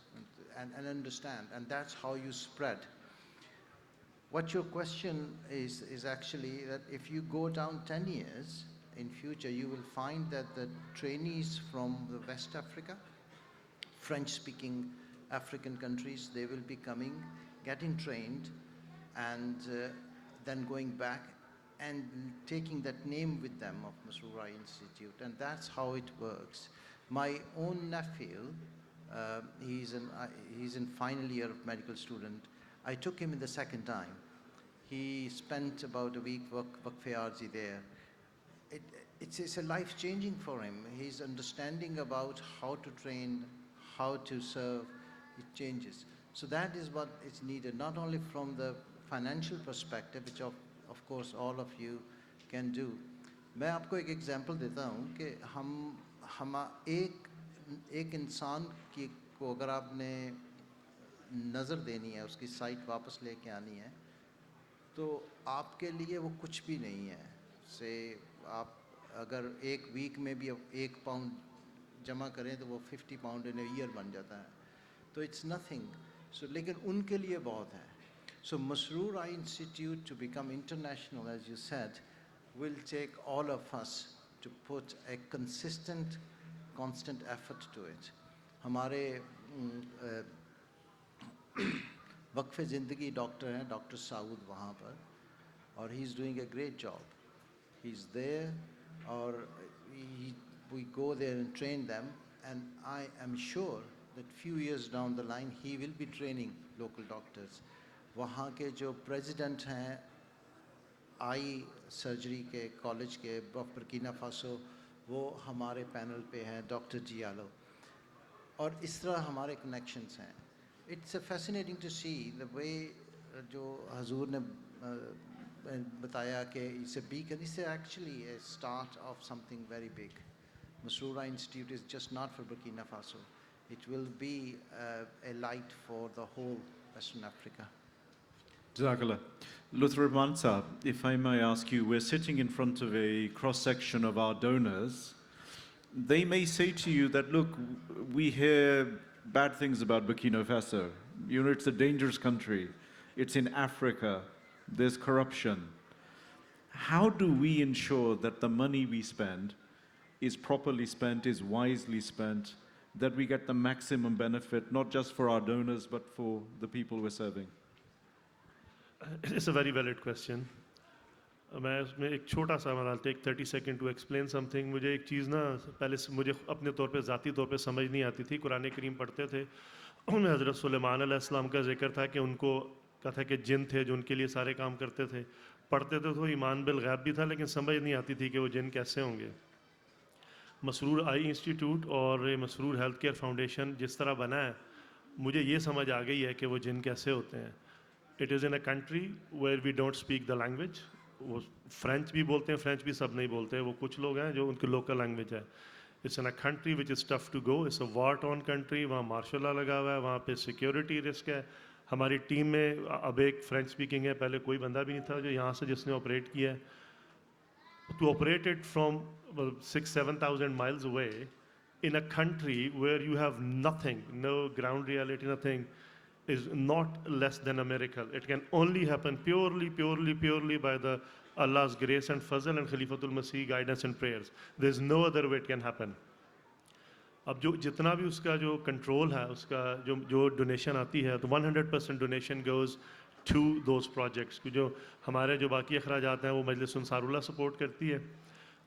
and understand, and that's how you spread. What your question is actually that if you go down 10 years in future, you will find that the trainees from the West Africa, French-speaking African countries, they will be coming, getting trained, and then going back and taking that name with them of Masroor Eye Institute, and that's how it works. My own nephew, he's in final year of medical student. I took him in the second time. He spent about a week Waqf-e Arzi there. It's a life-changing for him. He's understanding about how to train, how to serve. It changes. So that is what is needed, not only from the financial perspective, which of course all of you can do. मैं आपको एक example देता हूँ कि हम एक इंसान को अगर आपने नज़र देनी है, उसकी साइट वापस लेके आनी है, तो आपके लिए वो कुछ भी नहीं है. से आप अगर एक वीक में भी 1 पाउंड जमा करें तो वो 50 पाउंड in a year बन जाता है. तो it's nothing. So लेकिन उनके लिए बहुत है. So Masroor Eye Institute, to become international, as you said, will take all of us to put a consistent, constant effort to it. हमारे वक्फ ज़िंदगी डॉक्टर हैं, डॉक्टर साउद वहाँ पर, और he is doing a great job. He's there or we go there and train them, and I am sure that few years down the line he will be training local doctors. وہاں کے جو president ہیں آئی surgery کے college کے Burkina Faso وہ ہمارے panel پہ ہیں ڈاکٹر جیالو اور اس طرح ہمارے کنیکشنز ہیں. It's a fascinating to see the way جو حضور نے بتایا کہ اسے بیکن اس سے actually a start of something very big. Masroor institute is just not for Burkina Faso, it will be a light for the whole western Africa. Jazakallah. Luther Rahman Sahab, if I may ask you, we're sitting in front of a cross-section of our donors. They may say to you that, look, we hear bad things about Burkina Faso. You know, it's a dangerous country. It's in Africa. There's corruption. How do we ensure that the money we spend is properly spent, is wisely spent, that we get the maximum benefit, not just for our donors, but for the people we're serving? It's a very valid question. میں اس میں ایک چھوٹا سا I'll take 30 seconds to explain something. مجھے ایک چیز نا پہلے سے مجھے اپنے طور پہ ذاتی طور پہ سمجھ نہیں آتی تھی. قرآن کریم پڑھتے تھے, ان میں حضرت سلیمان علیہ السلام کا ذکر تھا کہ ان کو کہا تھا کہ جن تھے جو ان کے لیے سارے کام کرتے تھے. پڑھتے تھے تو ایمان بالغیب بھی تھا, لیکن سمجھ نہیں آتی تھی کہ وہ جن کیسے ہوں گے. مسرور آئی انسٹیٹیوٹ اور مسرور ہیلتھ کیئر فاؤنڈیشن جس طرح بنا ہے, مجھے یہ سمجھ آ گئی ہے کہ وہ جن کیسے ہوتے ہیں. It is in a country where we don't speak the language. وہ فرینچ بھی بولتے ہیں, فرینچ بھی سب نہیں بولتے, وہ کچھ لوگ ہیں جو ان کی لوکل لینگویج ہے. It's in a country which is tough to go. It's a war-torn country. وہاں مارشل لا لگا ہوا ہے, وہاں پہ سیکیورٹی رسک ہے. ہماری ٹیم میں اب ایک فرینچ اسپیکنگ ہے, پہلے کوئی بندہ بھی نہیں تھا جو یہاں سے جس نے آپریٹ کیا ہے. To operate it from 6,000-7,000 miles away in a country where you have nothing, no ground reality, nothing, is not less than a miracle. It can only happen purely by the Allah's grace and fazl and Khalifatul Masih guidance and prayers. There's no other way it can happen. اب جو جتنا بھی اس کا جو control ہے, اس کا جو donation آتی ہے, تو 100% donation goes to those projects. جو ہمارے جو باقی اخراجات ہیں وہ مجلس انصار اللہ سپورٹ کرتی ہے,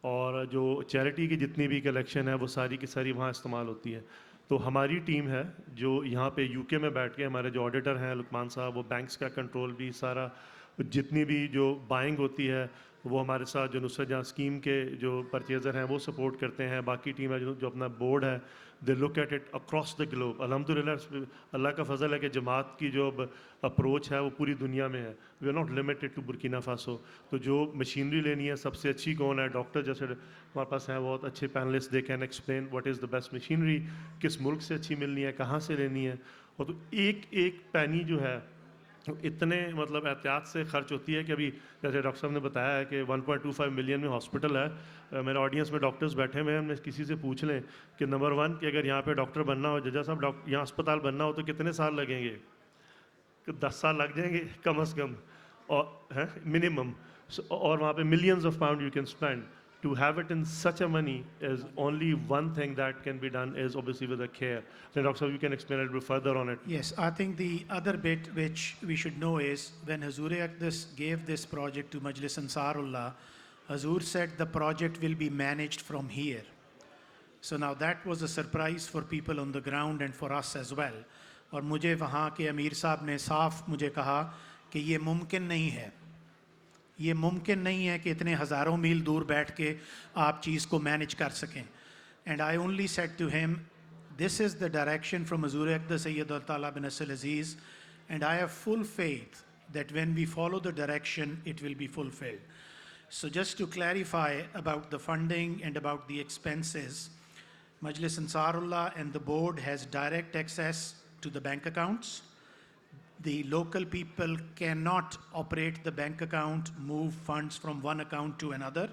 اور جو چیریٹی کی جتنی بھی کلیکشن ہے وہ ساری کی ساری وہاں استعمال ہوتی ہے. تو ہماری ٹیم ہے جو یہاں پہ یو کے میں بیٹھ کے, ہمارے جو آڈیٹر ہیں لقمان صاحب, وہ بینکس کا کنٹرول بھی سارا, جتنی بھی جو بائنگ ہوتی ہے وہ ہمارے ساتھ جو نصرت جہاں اسکیم کے جو پرچیزر ہیں وہ سپورٹ کرتے ہیں. باقی ٹیم ہے جو اپنا بورڈ ہے, they look at it across the globe. الحمدللہ اللہ کا فضل ہے کہ جماعت کی جو اپروچ ہے وہ پوری دنیا میں ہے. We are not limited to Burkina Faso. تو جو مشینری لینی ہے سب سے اچھی کون ہے, ڈاکٹر جیسے ہمارے پاس ہیں بہت اچھے panellist, they can explain what is the best machinery, کس ملک سے اچھی ملنی ہے, کہاں سے لینی ہے. اور تو ایک ایک پینی جو ہے اتنے مطلب احتیاط سے خرچ ہوتی ہے کہ ابھی جیسے ڈاکٹر صاحب نے بتایا ہے کہ 1.25 ملین میں ہاسپٹل ہے. میرے آڈینس میں ڈاکٹرز بیٹھے ہوئے ہیں, ہم کسی سے پوچھ لیں کہ نمبر 1 کہ اگر یہاں پہ ڈاکٹر بننا ہو, ججا صاحب یہاں اسپتال بننا ہو تو کتنے سال لگیں گے؟ 10 سال لگ جائیں گے کم از کم, اور منیمم. اور وہاں پہ millions of pound you can spend. To have it in such a money is only one thing that can be done is obviously with the care. Then Dr. Saab, you can explain a little bit further on it. Yes, I think the other bit which we should know is when Hazur Aqdas gave this project to Majlis Ansarullah, Hazur said the project will be managed from here. So now that was a surprise for people on the ground and for us as well. اور مجھے وہاں کے امیر صاحب نے صاف مجھے کہا کہ یہ ممکن نہیں ہے, یہ ممکن نہیں ہے کہ اتنے ہزاروں میل دور بیٹھ کے آپ چیز کو مینج کر سکیں. And I only said to him this is the direction from حضور اقدس سید اللہ بن نصر العزیز, and I have full faith that when we follow the direction it will be fulfilled. So just to clarify about the funding and about the expenses, مجلس انصار اللہ and the board has direct access to the bank accounts. The local people cannot operate the bank account, move funds from one account to another.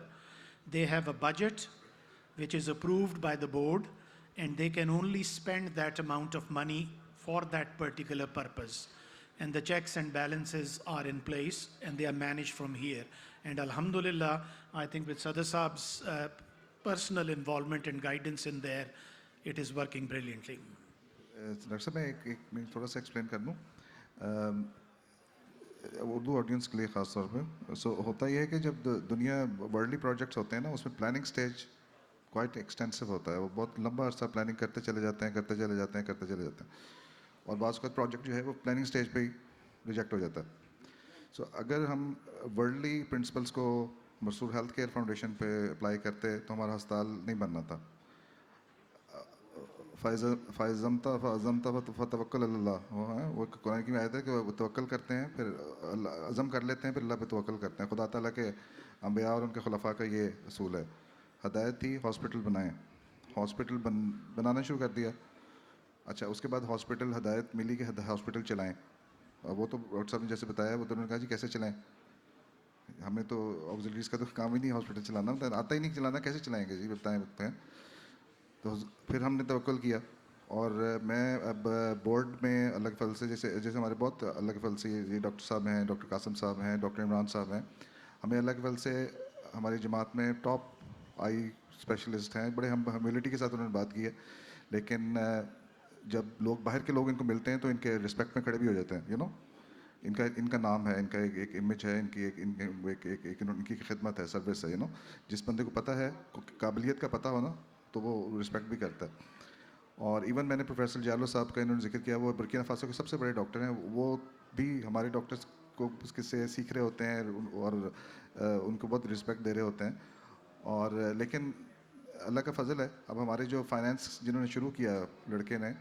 They have a budget which is approved by the board, and they can only spend that amount of money for that particular purpose. And the checks and balances are in place, and they are managed from here. And alhamdulillah, I think with Sadr Saab's personal involvement and guidance in there, it is working brilliantly. Doctor صاحب میں ایک تھوڑا سا explain کر دوں. Urdu audience کے لیے خاص طور پہ سو ہوتا یہ ہے کہ جب دنیا ورلڈلی پروجیکٹس ہوتے ہیں نا اس میں پلاننگ سٹیج کوائٹ ایکسٹینسو ہوتا ہے. وہ بہت لمبا عرصہ پلاننگ کرتے چلے جاتے ہیں کرتے چلے جاتے ہیں اور بعض اوقات پروجیکٹ جو ہے وہ پلاننگ سٹیج پہ ہی ریجیکٹ ہو جاتا ہے. سو اگر ہم ورلڈلی پرنسپلس کو مسرور ہیلتھ کیئر فاؤنڈیشن پہ اپلائی کرتے تو ہمارا ہسپتال نہیں بننا تھا. فائزمتا فتوکل اللہ وہ قرآن کی آیت ہے کہ وہ توکل کرتے ہیں پھر عزم کر لیتے ہیں پھر اللہ پہ توکل کرتے ہیں. خدا تعالیٰ کے انبیاء اور ان کے خلفاء کا یہ اصول ہے. ہدایت تھی ہاسپٹل بنائیں, ہاسپٹل بنانا شروع کر دیا. اچھا اس کے بعد ہاسپٹل ہدایت ملی کہ ہاسپٹل چلائیں. وہ تو ڈاکٹر صاحب نے جیسے بتایا وہ تو انہوں نے کہا جی کیسے چلائیں, ہمیں تو آکسیلریز کا تو کام ہی نہیں ہاسپٹل چلانا, آتا ہی نہیں چلانا, کیسے چلائیں گے جی بتائیں. تو پھر ہم نے توکل کیا. اور میں اب بورڈ میں اللہ کے فضل سے جیسے ہمارے بہت اللہ کے فضل سے یہ ڈاکٹر صاحب ہیں, ڈاکٹر قاسم صاحب ہیں, ڈاکٹر عمران صاحب ہیں, ہمیں اللہ کے فضل سے ہماری جماعت میں ٹاپ آئی اسپیشلسٹ ہیں. بڑے ہم ہیوملٹی کے ساتھ انہوں نے بات کی ہے, لیکن جب لوگ باہر کے لوگ ان کو ملتے ہیں تو ان کے رسپیکٹ میں کھڑے بھی ہو جاتے ہیں. یو نو ان کا نام ہے, ان کا ایک امیج ہے, ان کی خدمت ہے, سروس ہے. یو نو جس بندے کو پتہ ہے قابلیت کا پتہ ہونا تو وہ رسپیکٹ بھی کرتا ہے. اور ایون میں نے پروفیسر جالو صاحب کا انہوں نے ذکر کیا, وہ برکینا فاسو کے سب سے بڑے ڈاکٹر ہیں. وہ بھی ہمارے ڈاکٹرس کو اس کے سے سیکھ رہے ہوتے ہیں اور ان کو بہت رسپیکٹ دے رہے ہوتے ہیں. اور لیکن اللہ کا فضل ہے, اب ہمارے جو فائنینس جنہوں نے شروع کیا لڑکے نے,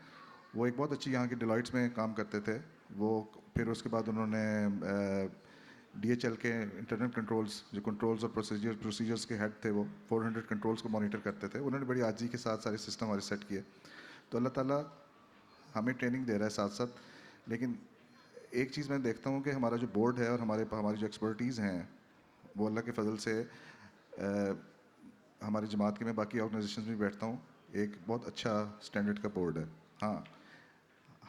وہ ایک بہت اچھی یہاں کی ڈیلائٹس میں کام کرتے تھے. وہ پھر اس کے بعد انہوں نے ڈی ایچ ایل کے انٹرنل کنٹرولز جو کنٹرولز اور پروسیجرز کے ہیڈ تھے, وہ 400 کنٹرولز کو مانیٹر کرتے تھے. انہوں نے بڑی عاجزی کے ساتھ سارے سسٹم ہمارے سیٹ کیے. تو اللہ تعالیٰ ہمیں ٹریننگ دے رہا ہے ساتھ ساتھ. لیکن ایک چیز میں دیکھتا ہوں کہ ہمارا جو بورڈ ہے اور ہماری جو ایکسپرٹیز ہیں وہ اللہ کے فضل سے ہماری جماعت کے میں باقی آرگنائزیشنز میں بیٹھتا ہوں, ایک بہت اچھا اسٹینڈرڈ کا بورڈ ہے. ہاں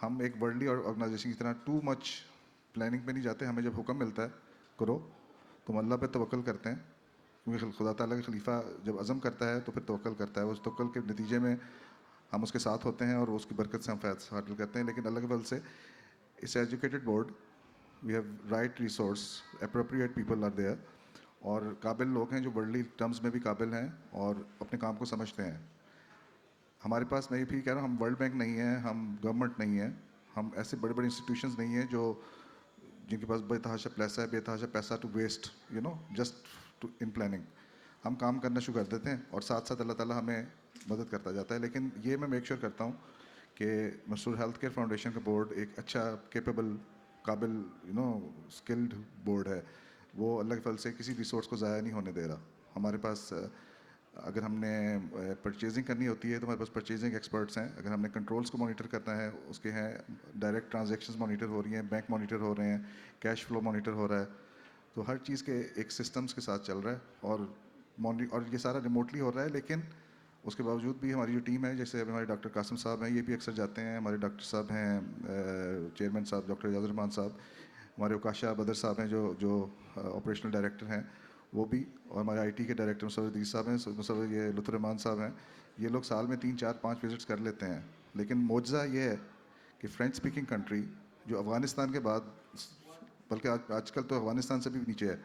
ہم ایک ورلڈلی آرگنائزیشن کی طرح ٹو مچ پلاننگ پہ نہیں جاتے. ہمیں جب حکم ملتا ہے کرو تو ہم اللہ پہ توکل کرتے ہیں, کیونکہ خدا تعالیٰ کا خلیفہ جب عزم کرتا ہے تو پھر توکل کرتا ہے. اس توکل کے نتیجے میں ہم اس کے ساتھ ہوتے ہیں اور اس کی برکت سے ہم فیض حاصل کرتے ہیں. لیکن اللہ کے فضل سے اس educated board we have right resource, appropriate people are there, اور قابل لوگ ہیں جو ورلڈلی ٹرمز میں بھی قابل ہیں اور اپنے کام کو سمجھتے ہیں. ہمارے پاس میں یہ بھی کہہ رہا ہوں, ہم ورلڈ بینک نہیں ہیں, ہم گورنمنٹ نہیں ہیں, ہم ایسے بڑے بڑے انسٹیٹیوشنز نہیں ہیں جو جن کے پاس بے تحاشا پیسہ to waste you know just in planning. ہم کام کرنا شروع کر دیتے ہیں اور ساتھ ساتھ اللہ تعالیٰ ہمیں مدد کرتا جاتا ہے. لیکن یہ میں میک شیور کرتا ہوں کہ مسرور ہیلتھ کیئر فاؤنڈیشن کا بورڈ ایک اچھا کیپیبل قابل یو نو اسکلڈ بورڈ ہے. وہ اللہ کے فضل سے کسی ریسورس کو ضائع نہیں ہونے دے رہا. ہمارے پاس اگر ہم نے پرچیزنگ کرنی ہوتی ہے تو ہمارے پاس پرچیزنگ ایکسپرٹس ہیں. اگر ہم نے کنٹرولس کو مانیٹر کرنا ہے اس کے ہیں, ڈائریکٹ ٹرانزیکشنز مانیٹر ہو رہی ہیں, بینک مانیٹر ہو رہے ہیں, کیش فلو مانیٹر ہو رہا ہے. تو ہر چیز کے ایک سسٹمز کے ساتھ چل رہا ہے اور یہ سارا ریموٹلی ہو رہا ہے. لیکن اس کے باوجود بھی ہماری جو ٹیم ہے, جیسے ہمارے ڈاکٹر قاسم صاحب ہیں, یہ بھی اکثر جاتے ہیں. ہمارے ڈاکٹر صاحب ہیں چیئرمین صاحب ڈاکٹر اعجاز الرحمان صاحب, ہمارے اوکاشا بدر صاحب ہیں جو آپریشنل ڈائریکٹر ہیں وہ بھی, اور ہمارے آئی ٹی کے ڈائریکٹر مصور عزیز صاحب ہیں, یہ لطف الرحمان صاحب ہیں. یہ لوگ سال میں 3 4 5 وزٹس کر لیتے ہیں. لیکن معجزہ یہ ہے کہ فرینچ اسپیکنگ کنٹری جو افغانستان کے بعد, بلکہ آج کل تو افغانستان سے بھی نیچے ہے,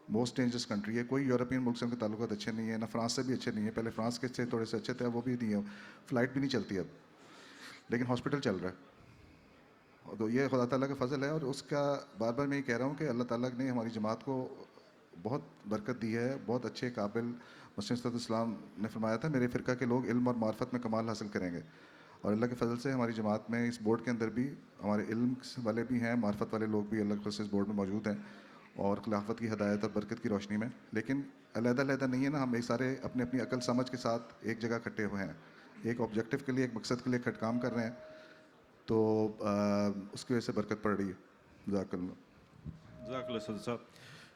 موسٹ ڈینجرس کنٹری ہے. کوئی یورپین ملک سے ان کے تعلقات اچھے نہیں ہیں, نہ فرانس سے بھی اچھے نہیں ہیں. پہلے فرانس کے تھوڑے سے اچھے تھے, اب وہ بھی نہیں ہے, فلائٹ بھی نہیں چلتی اب, لیکن ہاسپٹل چل رہا ہے. تو یہ خدا تعالیٰ کا فضل ہے. اور اس کا بار بار میں یہ کہہ رہا ہوں کہ اللہ تعالیٰ نے ہماری جماعت کو بہت برکت دی ہے. بہت اچھے قابل, مسلم صلی السلام نے فرمایا تھا میرے فرقہ کے لوگ علم اور معرفت میں کمال حاصل کریں گے. اور اللہ کے فضل سے ہماری جماعت میں اس بورڈ کے اندر بھی ہمارے علم والے بھی ہیں, معرفت والے لوگ بھی اللہ کے فضل سے اس بورڈ میں موجود ہیں, اور خلافت کی ہدایت اور برکت کی روشنی میں. لیکن علیحدہ علیحدہ نہیں ہے نا, ہم ایک سارے اپنی اپنی عقل سمجھ کے ساتھ ایک جگہ اکٹھے ہوئے ہیں, ایک آبجیکٹیو کے لیے, ایک مقصد کے لیے کام کر رہے ہیں. تو اس کی وجہ سے برکت پڑ رہی ہے. جزاک اللہ. جزاک اللہ صدر صاحب.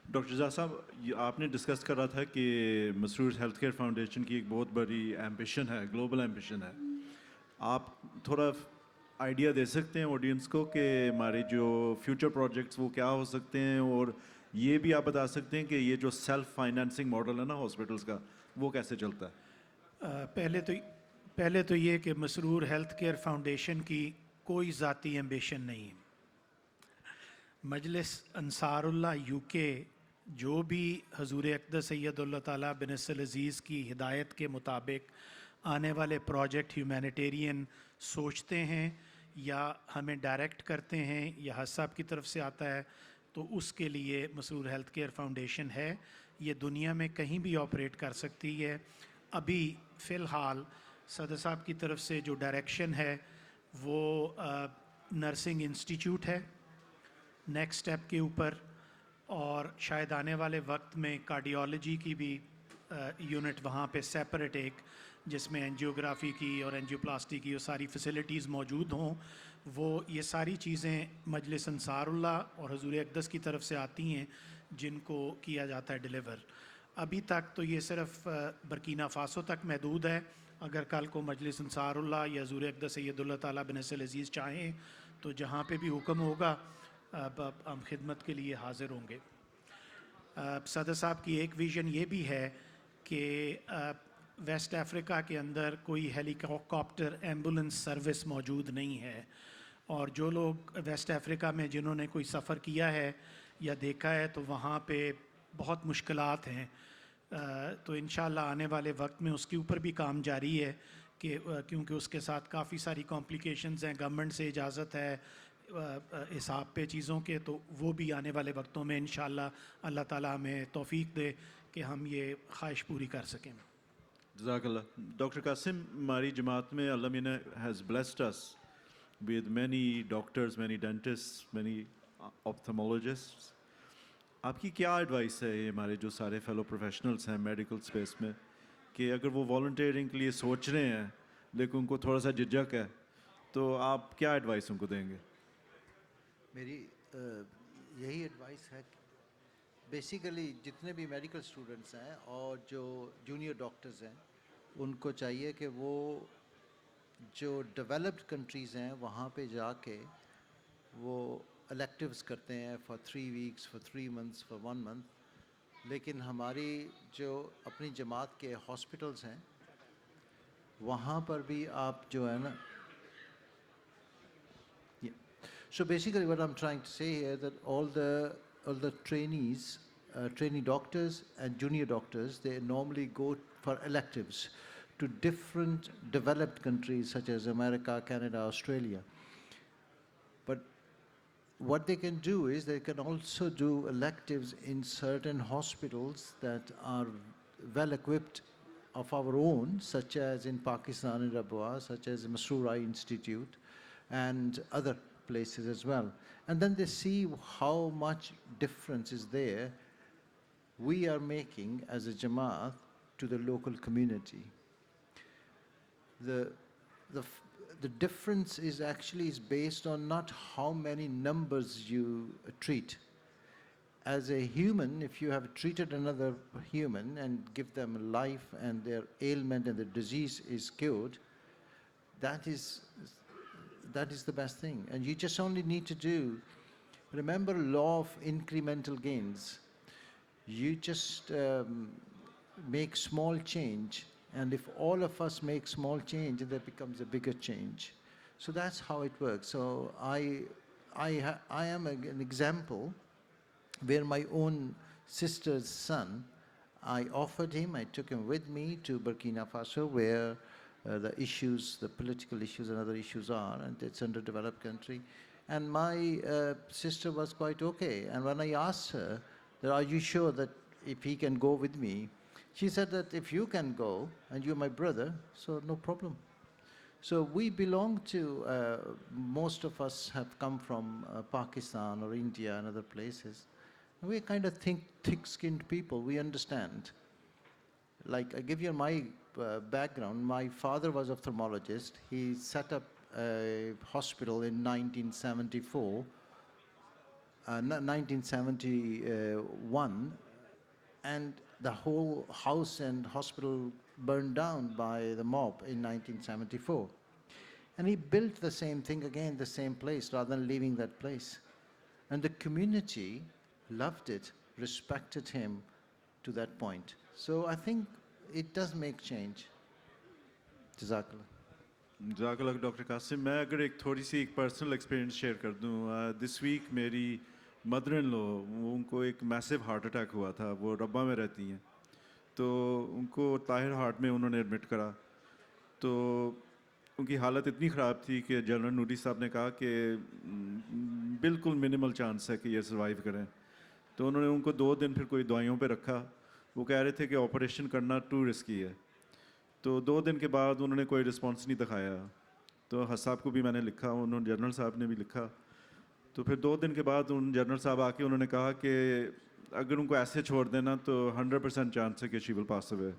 ڈاکٹر جزا صاحب, آپ نے ڈسکس کر رہا تھا کہ مسرور ہیلتھ کیئر فاؤنڈیشن کی ایک بہت بڑی ایمبیشن ہے, گلوبل ایمبیشن ہے. آپ تھوڑا آئیڈیا دے سکتے ہیں آڈینس کو کہ ہمارے جو فیوچر پروجیکٹس وہ کیا ہو سکتے ہیں, اور یہ بھی آپ بتا سکتے ہیں کہ یہ جو سیلف فائنینسنگ ماڈل ہے نا ہاسپٹلس کا, وہ کیسے چلتا ہے؟ پہلے تو یہ کہ مسرور ہیلتھ کیئر فاؤنڈیشن کی کوئی ذاتی ایمبیشن نہیں ہے. مجلس انصاراللہ UK جو بھی حضور اقدس سید اللہ تعالیٰ بن عزیز کی ہدایت کے مطابق آنے والے پروجیکٹ ہیومینیٹیرین سوچتے ہیں یا ہمیں ڈائریکٹ کرتے ہیں یا حج صاحب کی طرف سے آتا ہے تو اس کے لیے مسرور ہیلتھ کیئر فاؤنڈیشن ہے. یہ دنیا میں کہیں بھی آپریٹ کر سکتی ہے. ابھی فی الحال صدر صاحب کی طرف سے جو ڈائریکشن ہے وہ نرسنگ انسٹیٹیوٹ ہے نیکسٹ اسٹیپ کے اوپر, اور شاید آنے والے وقت میں کارڈیالوجی کی بھی یونٹ وہاں پہ سیپریٹ ایک جس میں اینجیوگرافی کی اور اینجیوپلاسٹی کی وہ ساری فیسلٹیز موجود ہوں. وہ یہ ساری چیزیں مجلس انصار اللہ اور حضور اقدس کی طرف سے آتی ہیں جن کو کیا جاتا ہے ڈیلیور. ابھی تک تو یہ صرف برکینا فاسو تک محدود ہے. اگر کل کو مجلس انصار اللہ یا حضور اقدس سید اللہ تعالیٰ بن عزیز چاہیں تو جہاں پہ بھی حکم ہوگا ہم خدمت کے لیے حاضر ہوں گے. صدر صاحب کی ایک ویژن یہ بھی ہے کہ ویسٹ افریقہ کے اندر کوئی ہیلی کاپٹر ایمبولنس سروس موجود نہیں ہے, اور جو لوگ ویسٹ افریقہ میں جنہوں نے کوئی سفر کیا ہے یا دیکھا ہے تو وہاں پہ بہت مشکلات ہیں. تو انشاءاللہ آنے والے وقت میں اس کے اوپر بھی کام جاری ہے کہ کیونکہ اس کے ساتھ کافی ساری کمپلیکیشنز ہیں, گورنمنٹ سے اجازت ہے حساب پہ چیزوں کے, تو وہ بھی آنے والے وقتوں میں انشاءاللہ اللہ تعالیٰ ہمیں توفیق دے کہ ہم یہ خواہش پوری کر سکیں. جزاک اللہ. ڈاکٹر قاسم, ہماری جماعت میں اللہ میاں has blessed us with many doctors, many dentists, many ophthalmologists. آپ کی کیا ایڈوائس ہے یہ ہمارے جو سارے فیلو پروفیشنلس ہیں میڈیکل اسپیس میں کہ اگر وہ والنٹیئرنگ کے لیے سوچ رہے ہیں لیکن ان کو تھوڑا سا جھجک ہے تو آپ کیا ایڈوائس ان کو دیں گے؟ میری یہی ایڈوائس ہے کہ بیسیکلی جتنے بھی میڈیکل اسٹوڈنٹس ہیں اور جو جونیئر ڈاکٹرز ہیں ان کو چاہیے کہ وہ جو ڈیولپڈ کنٹریز ہیں وہاں پہ جا کے وہ الیکٹیوز کرتے ہیں for 3 weeks, for 3 months, for 1 month. لیکن ہماری جو اپنی جماعت کے ہاسپٹلس ہیں وہاں پر بھی آپ جو ہے نا, so basically what I'm trying to say here that all the trainees, trainee doctors and junior doctors, they normally go for electives to different developed countries such as America, Canada, Australia. But what they can do is they can also do electives in certain hospitals that are well equipped of our own, such as in Pakistan in Rabwa, such as Masroor Eye Institute and other places as well. And then they see how much difference is there we are making as a Jamaat to the local community. The difference is actually based on not how many numbers you treat. As a human, if you have treated another human and give them life and their ailment and the disease is cured, that is the best thing. And you just only need to remember law of incremental gains. You just make small change, and if all of us make small change, that becomes a bigger change. So that's how it works. So I am an example where my own sister's son, I offered him, I took him with me to Burkina Faso where the political issues and other issues are, and it's underdeveloped country. And my sister was quite okay. And when I asked her, that, are you sure that if he can go with me? She said that if you can go, and you're my brother, so no problem. So we belong to, most of us have come from Pakistan or India and other places. And we're kind of thick-skinned people, we understand. Like, I give you my background. My father was an ophthalmologist. He set up a hospital in 1971, and the whole house and hospital burned down by the mob in 1974. And he built the same thing again, the same place, rather than leaving that place. And the community loved it, respected him to that point. So I think it does make change. Jazakallah. جزاک اللہ doctor Qasim. میں اگر ایک تھوڑی سی ایک personal experience share کر دوں, this week میری mother ان لو ان کو ایک میسو ہارٹ اٹیک ہوا تھا, وہ ربا میں رہتی ہیں, تو ان کو طاہر ہارٹ میں انہوں نے ایڈمٹ کرا. تو ان کی حالت اتنی خراب تھی کہ جنرل نوری صاحب نے کہا کہ بالکل منیمل چانس ہے کہ یہ سروائیو کریں. تو انہوں نے ان کو 2 دن پھر کوئی دوائیوں پہ رکھا. وہ کہہ رہے تھے کہ آپریشن کرنا ٹو رسکی ہے. تو 2 دن کے بعد انہوں نے کوئی رسپانس نہیں دکھایا. تو حساب صاحب کو بھی میں نے لکھا, انہوں نے جنرل صاحب نے بھی لکھا. تو پھر 2 دن کے بعد ان جنرل صاحب آ کے انہوں نے کہا کہ اگر ان کو ایسے چھوڑ دینا تو 100% چانس ہے کہ شی ول پاس اوے,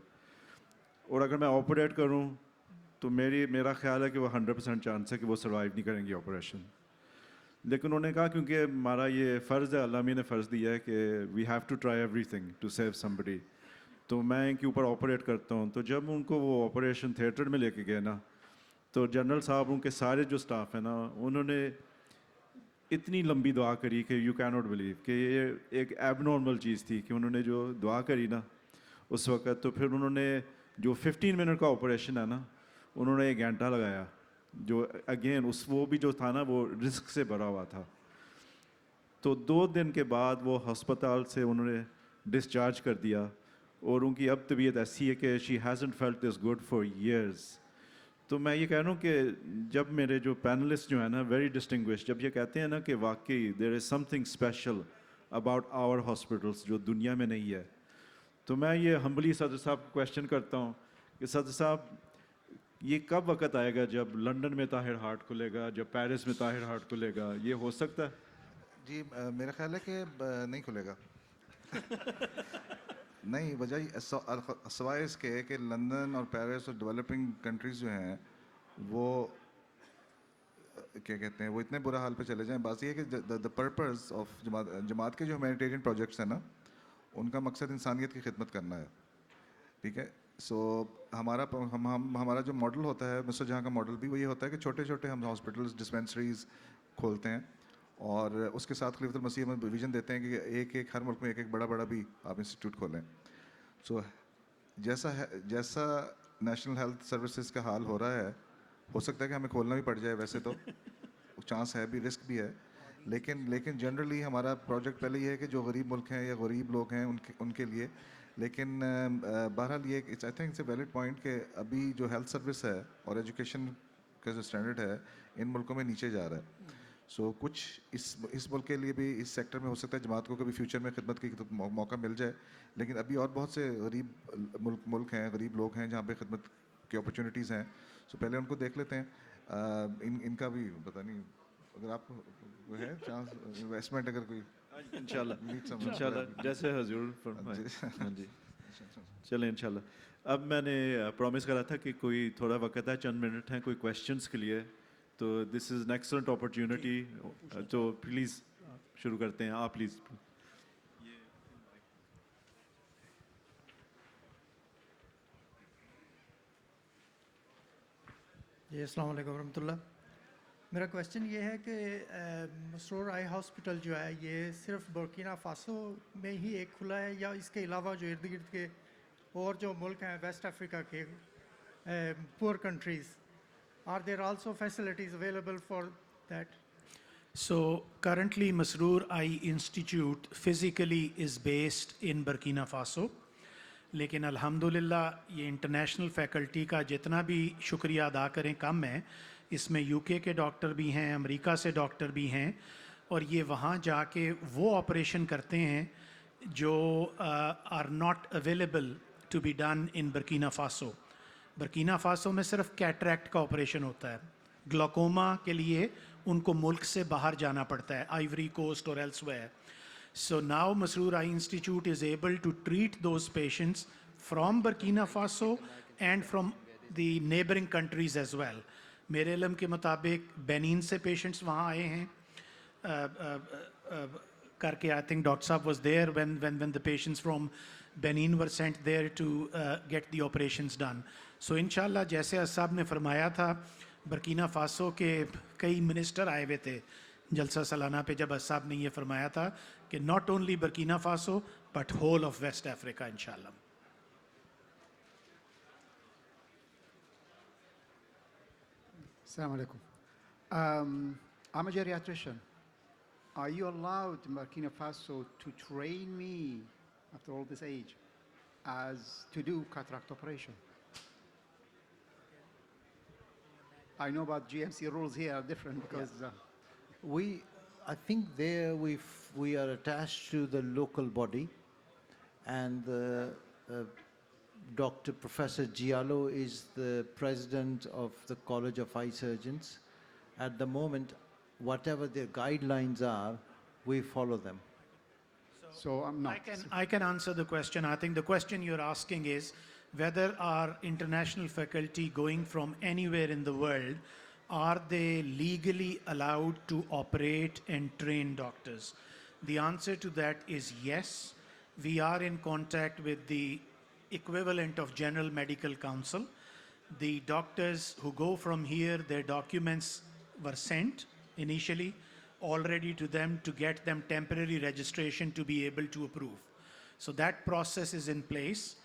اور اگر میں آپریٹ کروں تو میرا خیال ہے کہ وہ 100% چانس ہے کہ وہ سروائیو نہیں کریں گی آپریشن. لیکن انہوں نے کہا کیونکہ ہمارا یہ فرض ہے, اللہ نے فرض دیا ہے کہ we have to try everything to save somebody, تو میں ان کے اوپر آپریٹ کرتا ہوں. تو جب ان کو وہ آپریشن تھیٹر میں لے کے گئے نا, تو جنرل صاحب ان کے سارے جو سٹاف ہیں نا, انہوں نے اتنی لمبی دعا کری کہ یو کی ناٹ بلیو کہ یہ ایک ایب نارمل چیز تھی کہ انہوں نے جو دعا کری نا اس وقت. تو پھر انہوں نے جو 15 منٹ کا آپریشن ہے نا, انہوں نے 1 گھنٹہ لگایا, جو اگین وہ بھی جو تھا نا وہ رسک سے بھرا ہوا تھا. تو 2 دن کے بعد وہ ہسپتال سے انہوں نے ڈسچارج کر دیا, اور ان کی اب طبیعت ایسی ہے کہ she hasn't felt this good for years. تو میں یہ کہہ رہا ہوں کہ جب میرے جو پینلسٹ جو ہیں نا ویری ڈسٹنگوش, جب یہ کہتے ہیں نا کہ واقعی there is something special about our hospitals جو دنیا میں نہیں ہے, تو میں یہ ہمبلی صدر صاحب کو کویشچن کرتا ہوں کہ صدر صاحب یہ کب وقت آئے گا جب لنڈن میں طاہر ہارٹ کھلے گا, جب پیرس میں طاہر ہارٹ کھلے گا؟ یہ ہو سکتا ہے؟ جی میرا خیال ہے کہ نہیں کھلے گا. نہیں, وجہ سوائے اس کے کہ لندن اور پیرس اور ڈیولپنگ کنٹریز جو ہیں وہ کیا کہتے ہیں, وہ اتنے برا حال پہ چلے جائیں. بات یہ ہے کہ دا پرپز آف جماعت کے جو ہیومینیٹیرین پروجیکٹس ہیں نا, ان کا مقصد انسانیت کی خدمت کرنا ہے. ٹھیک ہے, سو ہمارا جو ماڈل ہوتا ہے, مصر جہاں کا ماڈل بھی وہ یہ ہوتا ہے کہ چھوٹے چھوٹے ہم ہاسپٹلس ڈسپینسریز کھولتے ہیں, اور اس کے ساتھ خلیفۃ المسیح ہمیں ویژن دیتے ہیں کہ ایک ہر ملک میں ایک بڑا بھی آپ انسٹیٹیوٹ کھولیں. سو جیسا نیشنل ہیلتھ سروسز کا حال ہو رہا ہے, ہو سکتا ہے کہ ہمیں کھولنا بھی پڑ جائے. ویسے تو چانس ہے بھی, رسک بھی ہے, لیکن جنرلی ہمارا پروجیکٹ پہلے یہ ہے کہ جو غریب ملک ہیں یا غریب لوگ ہیں ان کے لیے. لیکن بہرحال یہ I think it's a valid point کہ ابھی جو ہیلتھ سروس ہے اور ایجوکیشن کا جو اسٹینڈرڈ ہے ان ملکوں میں نیچے جا رہا ہے. سو کچھ اس ملک کے لیے بھی اس سیکٹر میں ہو سکتا ہے جماعت کو کبھی فیوچر میں خدمت کی موقع مل جائے. لیکن ابھی اور بہت سے غریب ملک ہیں, غریب لوگ ہیں جہاں پہ خدمت کی اپرچونیٹیز ہیں. سو پہلے ان کو دیکھ لیتے ہیں. ان کا بھی پتہ نہیں, اگر آپ کو ہے چانس انویسٹمنٹ, اگر کوئی انشاءاللہ جیسے حضور فرمائے. ہاں جی, چلیں انشاءاللہ. اب میں نے پرومس کرا تھا کہ کوئی تھوڑا وقت ہے, چند منٹ ہیں کوئی کویشچنس کے لیے, تو دس از این ایکسلنٹ اپرچونیٹی. تو پلیز شروع کرتے ہیں, آپ پلیز. جی السلام علیکم ورحمۃ اللہ. میرا کویشچن یہ ہے کہ مسرور آئی ہاسپٹل جو ہے یہ صرف برکینا فاسو میں ہی ایک کھلا ہے, یا اس کے علاوہ جو ارد گرد کے اور جو ملک ہیں ویسٹ افریقہ کے poor countries, are there also facilities available for that? So currently Masroor Eye Institute physically is based in Burkina Faso. لیکن الحمدللہ یہ انٹرنیشنل فیکلٹی کا جتنا بھی شکریہ ادا کریں کم ہے. اس میں یو کے ڈاکٹر بھی ہیں, امریکہ سے ڈاکٹر بھی ہیں, اور یہ وہاں جا کے وہ آپریشن کرتے ہیں جو are not available to be done in Burkina Faso. Burkina Faso میں صرف کیٹریکٹ کا آپریشن ہوتا ہے. گلاکوما کے لیے ان کو ملک سے باہر جانا پڑتا ہے, آئیوری کوسٹ اور ایلسویئر. So now Masroor Eye Institute is able to treat those patients from Burkina Faso and from the neighboring countries as well. میرے علم کے مطابق بینین سے پیشنٹس وہاں آئے ہیں کر کے. I think Dr. Saab was there when the patients from Benin were sent there to get the operations done. So inshallah جیسے صاحب نے فرمایا تھا, برکینا فاسو کے کئی منسٹر آئے ہوئے تھے جلسہ سالانہ پہ, جب صاحب نے یہ فرمایا تھا کہ not only Burkina Faso but whole of West Africa انشاءاللہ. Assalamu alaikum. I'm a geriatrician. Are you allowed in Burkina Faso to train me after all this age as to do cataract operation? I know about GMC rules here are different because I think there we are attached to the local body, and Dr. Professor Giallo is the president of the College of Eye Surgeons. At the moment, whatever their guidelines are, we follow them. so I'm not. I can answer the question. I think the question you're asking is whether our international faculty going from anywhere in the world, are they legally allowed to operate and train doctors? The answer to that is yes. We are in contact with the equivalent of General Medical Council. The doctors who go from here, their documents were sent initially already to them to get them temporary registration to be able to approve. So that process is in place.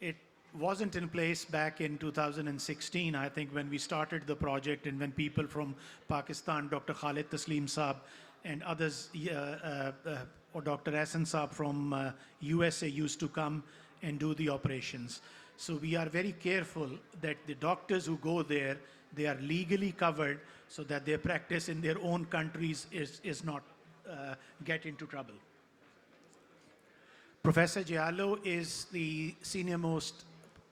It wasn't in place back in 2016, I think, when we started the project and when people from Pakistan, Dr. Khalid Taslim Saab and others, or Dr. Hassan Saab from USA used to come and do the operations. So we are very careful that the doctors who go there, they are legally covered so that their practice in their own countries is not get into trouble. Professor Giallo is the senior most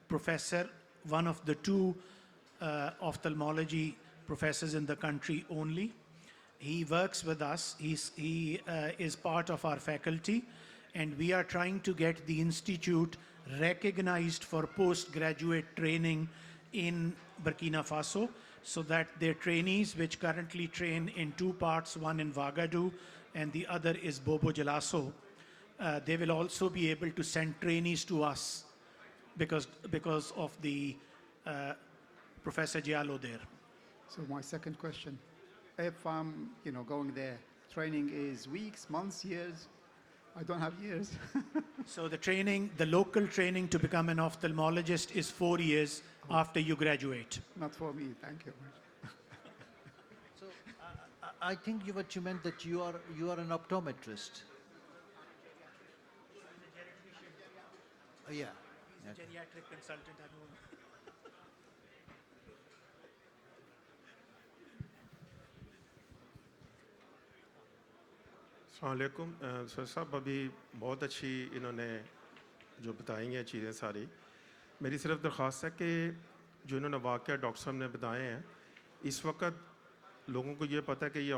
professor, one of the two ophthalmology professors in the country only. He works with us. He is part of our faculty, and we are trying to get the institute recognized for postgraduate training in Burkina Faso, so that their trainees, which currently train in two parts, one in Ouagadougou and the other is Bobo Dioulasso, they will also be able to send trainees to us because of the Professor Giallo there. So my second question, if I'm going there, training is weeks, months, years? I don't have years. So the training, the local training to become an ophthalmologist is 4 years after you graduate. Not for me, thank you. So I think what you meant that you are an optometrist. Yeah. Geriatric consultant, I know. السلام علیکم سر صاحب ابھی بہت اچھی انہوں نے جو بتائی ہیں چیزیں ساری. میری صرف درخواست ہے کہ جو انہوں نے واقعہ ڈاکٹر صاحب نے بتائے ہیں, اس وقت لوگوں کو یہ پتہ ہے کہ یہ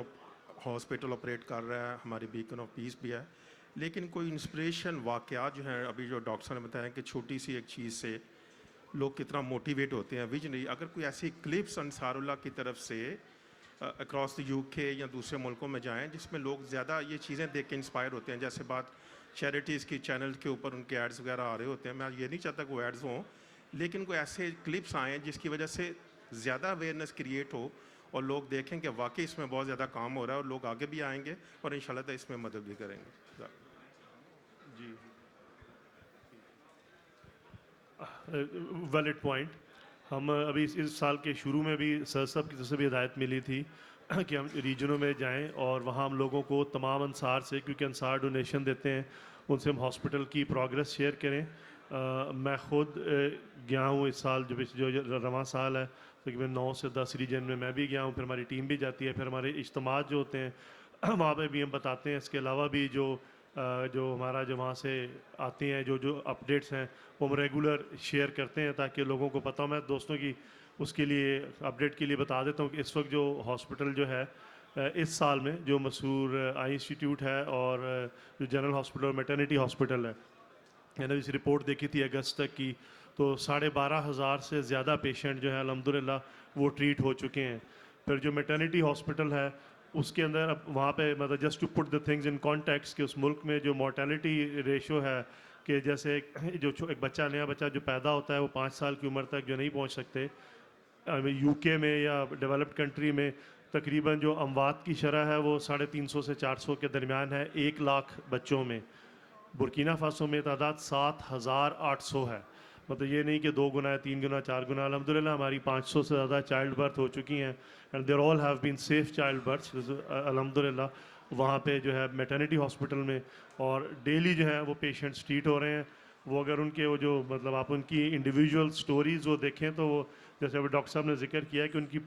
ہاسپٹل آپریٹ کر رہا ہے, ہماری بیکن آف پیس بھی ہے, لیکن کوئی انسپریشن واقعات جو ہیں ابھی جو ڈاکٹر صاحب نے بتایا کہ چھوٹی سی ایک چیز سے لوگ کتنا موٹیویٹ ہوتے ہیں ویژنری, اگر کوئی ایسی کلپس انصار اللہ کی طرف سے اکراس دی یو کے یا دوسرے ملکوں میں جائیں جس میں لوگ زیادہ یہ چیزیں دیکھ کے انسپائر ہوتے ہیں, جیسے بات چیریٹیز کی چینل کے اوپر ان کے ایڈز وغیرہ آ رہے ہوتے ہیں, میں یہ نہیں چاہتا کہ وہ ایڈز ہوں, لیکن کوئی ایسے کلپس آئیں جس کی وجہ سے زیادہ اویئرنیس کریٹ ہو اور لوگ دیکھیں کہ واقعی اس میں بہت زیادہ کام ہو رہا ہے اور لوگ آگے بھی آئیں گے اور انشاءاللہ تعالیٰ اس میں مدد بھی کریں گے. جی ویلڈ پوائنٹ. ہم ابھی اس سال کے شروع میں بھی سر صاحب کی طرف سے بھی ہدایت ملی تھی کہ ہم ریجنوں میں جائیں اور وہاں ہم لوگوں کو تمام انصار سے, کیونکہ انصار ڈونیشن دیتے ہیں, ان سے ہم ہاسپٹل کی پروگرس شیئر کریں. میں خود گیا ہوں اس سال, جو رواں سال ہے تقریباً 9 سے 10 ریجن میں میں بھی گیا ہوں, پھر ہماری ٹیم بھی جاتی ہے, پھر ہمارے اجتماعات جو ہوتے ہیں وہاں پہ بھی ہم بتاتے ہیں. اس کے علاوہ بھی جو ہمارا جو وہاں سے آتے ہیں جو اپڈیٹس ہیں وہ ہم ریگولر شیئر کرتے ہیں تاکہ لوگوں کو پتہ ہو. میں دوستوں کی اس کے لیے اپڈیٹ کے لیے بتا دیتا ہوں کہ اس وقت جو ہاسپٹل جو ہے اس سال میں جو مسور آئی انسٹیٹیوٹ ہے اور جو جنرل ہاسپٹل اور میٹرنٹی ہاسپٹل ہے, میں نے اس رپورٹ دیکھی تھی اگست تک کی, تو 12,500 سے زیادہ پیشنٹ جو ہے الحمدللہ وہ ٹریٹ ہو چکے ہیں. پھر جو میٹرنٹی ہاسپٹل ہے اس کے اندر اب وہاں پہ مطلب just to put the things in context کہ اس ملک میں جو مورٹیلٹی ریشو ہے کہ جیسے جو ایک بچہ نیا بچہ جو پیدا ہوتا ہے وہ 5 سال کی عمر تک جو نہیں پہنچ سکتے, یو کے میں یا ڈیولپڈ کنٹری میں تقریباً جو اموات کی شرح ہے وہ 350 سے 400 کے درمیان ہے 1 لاکھ بچوں میں. برکینا فاسو میں تعداد 7,800 ہے. مطلب یہ نہیں کہ 2 گنا ہے 3 گنا 4 گنا. الحمدللہ ہماری 500 سے زیادہ چائلڈ برتھ ہو چکی ہیں and there all have been safe child births الحمدللہ وہاں پہ جو ہے میٹرنٹی ہاسپٹل میں. اور ڈیلی جو ہے وہ پیشنٹس ٹریٹ ہو رہے ہیں. وہ اگر ان کے وہ جو مطلب آپ ان کی انڈیویجول سٹوریز وہ دیکھیں تو وہ جیسے ابھی ڈاکٹر صاحب نے ذکر کیا ہے کہ ان کی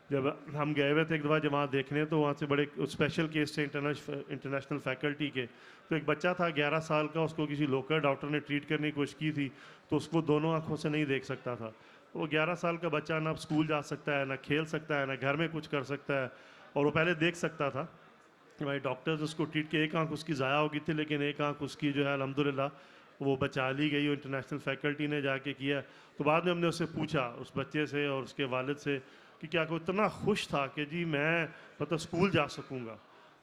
جب ہم گئے ہوئے تھے ایک دفعہ جب وہاں دیکھنے تو وہاں سے بڑے اسپیشل کیس تھے انٹرنیشنل فیکلٹی کے. تو ایک بچہ تھا 11 سال کا, اس کو کسی لوکل ڈاکٹر نے ٹریٹ کرنے کی کوشش کی تھی تو اس کو دونوں آنکھوں سے نہیں دیکھ سکتا تھا. وہ 11 سال کا بچہ نہ اسکول جا سکتا ہے, نہ کھیل سکتا ہے, نہ گھر میں کچھ کر سکتا ہے. اور وہ پہلے دیکھ سکتا تھا. ہمارے ڈاکٹرز اس کو ٹریٹ کے ایک آنکھ اس کی ضائع ہو گئی تھی لیکن ایک آنکھ اس کی جو ہے الحمدللہ وہ بچا لی گئی. وہ انٹرنیشنل فیکلٹی نے جا کے کیا. تو بعد میں ہم نے اس سے پوچھا اس بچے سے اور اس کے والد سے کہ کیا کوئی اتنا خوش تھا کہ جی میں مطلب اسکول جا سکوں گا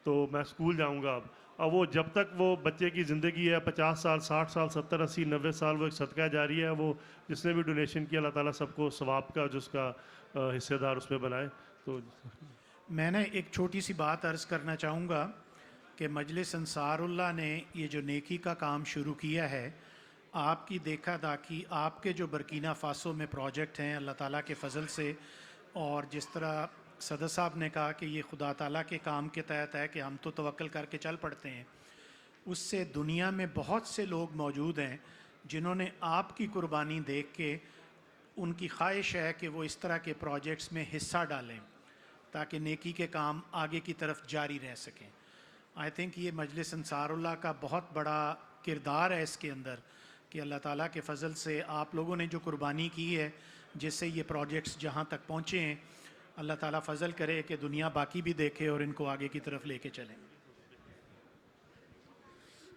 تو میں اسکول جاؤں گا. اب وہ جب تک وہ بچے کی زندگی ہے 50 سال 60 سال 70 80 90 سال وہ ایک صدقہ جاری ہے. وہ جس نے بھی ڈونیشن کیا اللہ تعالیٰ سب کو ثواب کا جو اس کا حصے دار اس میں بنائے. تو میں نے ایک چھوٹی سی بات عرض کرنا چاہوں گا کہ مجلس انصار اللہ نے یہ جو نیکی کا کام شروع کیا ہے, آپ کی دیکھا داکھی آپ کے جو برکینہ فاسو میں پروجیکٹ ہیں اللہ تعالیٰ کے فضل سے, اور جس طرح صدر صاحب نے کہا کہ یہ خدا تعالیٰ کے کام کے تحت ہے کہ ہم تو توکل کر کے چل پڑتے ہیں, اس سے دنیا میں بہت سے لوگ موجود ہیں جنہوں نے آپ کی قربانی دیکھ کے ان کی خواہش ہے کہ وہ اس طرح کے پروجیکٹس میں حصہ ڈالیں تاکہ نیکی کے کام آگے کی طرف جاری رہ سکیں. آئی تھنک یہ مجلس انصار اللہ کا بہت بڑا کردار ہے اس کے اندر کہ اللہ تعالیٰ کے فضل سے آپ لوگوں نے جو قربانی کی ہے جس سے یہ پروجیکٹس جہاں تک پہنچے ہیں, اللہ تعالیٰ فضل کرے کہ دنیا باقی بھی دیکھے اور ان کو آگے کی طرف لے کے چلیں.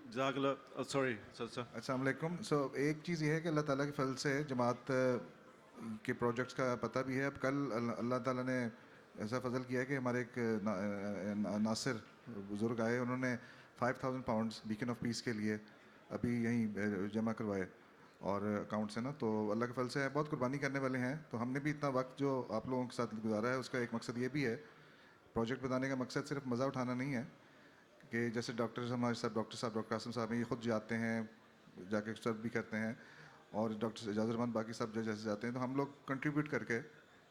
جزاک اللہ. Sorry sir. السلام علیکم. سو ایک چیز یہ ہے کہ اللہ تعالیٰ کے فضل سے جماعت کے پروجیکٹس کا پتہ بھی ہے. اب کل اللہ تعالیٰ نے ایسا فضل کیا ہے کہ ہمارے ایک ناصر بزرگ آئے, انہوں نے 5000 پاؤنڈس بیکن آف پیس کے لیے ابھی یہیں جمع کروائے اور اکاؤنٹ سے نا. تو اللہ کے فضل سے بہت قربانی کرنے والے ہیں. تو ہم نے بھی اتنا وقت جو آپ لوگوں کے ساتھ گزارا ہے اس کا ایک مقصد یہ بھی ہے, پروجیکٹ بتانے کا مقصد صرف مزہ اٹھانا نہیں ہے کہ جیسے ڈاکٹرز ہمارے ساتھ ڈاکٹر قاسم صاحب ہیں, یہ خود جاتے ہیں جا کے سرو بھی کرتے ہیں, اور ڈاکٹر اعجاز الرحمان باقی سب جیسے جاتے ہیں. تو ہم لوگ کنٹریبیوٹ کر کے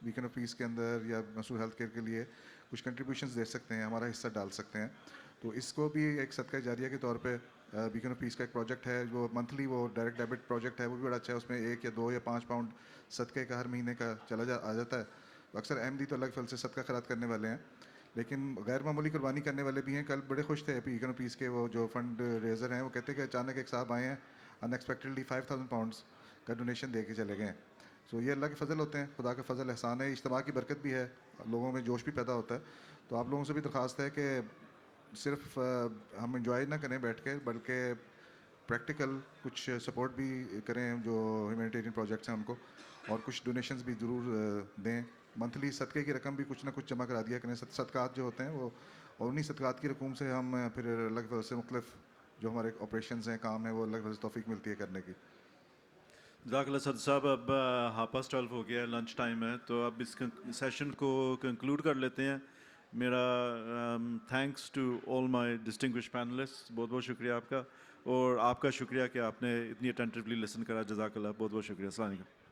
بیکن آف پیس کے اندر یا مسعود ہیلتھ کیئر کے لیے کچھ کنٹریبیوشنز دے سکتے ہیں, ہمارا حصہ ڈال سکتے ہیں. تو اس کو بھی ایک صدقہ جاریہ کے طور پہ بیکن آف پیس کا ایک پروجیکٹ ہے جو منتھلی وہ ڈائریکٹ ڈیبٹ پروجیکٹ ہے, وہ بھی بڑا اچھا ہے. اس میں 1 یا 2 یا 5 پاؤنڈ صدقے کا ہر مہینے کا آ جاتا ہے. تو اکثر احمدی تو الگ فل سے صدقہ خیرات کرنے والے ہیں, لیکن غیر معمولی قربانی کرنے والے بھی ہیں. کل بڑے خوش تھے بیکن آف پیس کے وہ جو فنڈ ریزر ہیں, وہ کہتے ہیں کہ اچانک ایک صاحب آئے ہیں ان ایکسپیکٹڈلی 5000 پاؤنڈس کا ڈونیشن دے کے چلے گئے ہیں. سو یہ اللہ کے فضل ہوتے ہیں, خدا کا فضل احسان ہے, اجتماع کی برکت بھی ہے, لوگوں میں جوش بھی پیدا ہوتا ہے. تو آپ لوگوں سے بھی درخواست ہے کہ صرف ہم انجوائے نہ کریں بیٹھ کے, بلکہ پریکٹیکل کچھ سپورٹ بھی کریں جو ہیومینیٹیرین پروجیکٹس ہیں ان کو, اور کچھ ڈونیشنز بھی ضرور دیں. منتھلی صدقے کی رقم بھی کچھ نہ کچھ جمع کرا دیا کریں. صدقات جو ہوتے ہیں وہ, اور انہیں صدقات کی رقم سے ہم پھر الگ سے مختلف جو ہمارے آپریشنز ہیں کام ہیں وہ الگ سے توفیق ملتی ہے کرنے کی. جزاک اللہ صدر صاحب. اب 12:30 ہو گیا ہے, لنچ ٹائم ہے, تو اب اس سیشن کو کنکلوڈ کر لیتے ہیں. میرا thanks to all my distinguished panellists, بہت بہت شکریہ آپ کا, اور آپ کا شکریہ کہ آپ نے اتنی اٹینٹیولی لسن کرا. جزاک اللہ, بہت بہت شکریہ. السلام علیکم.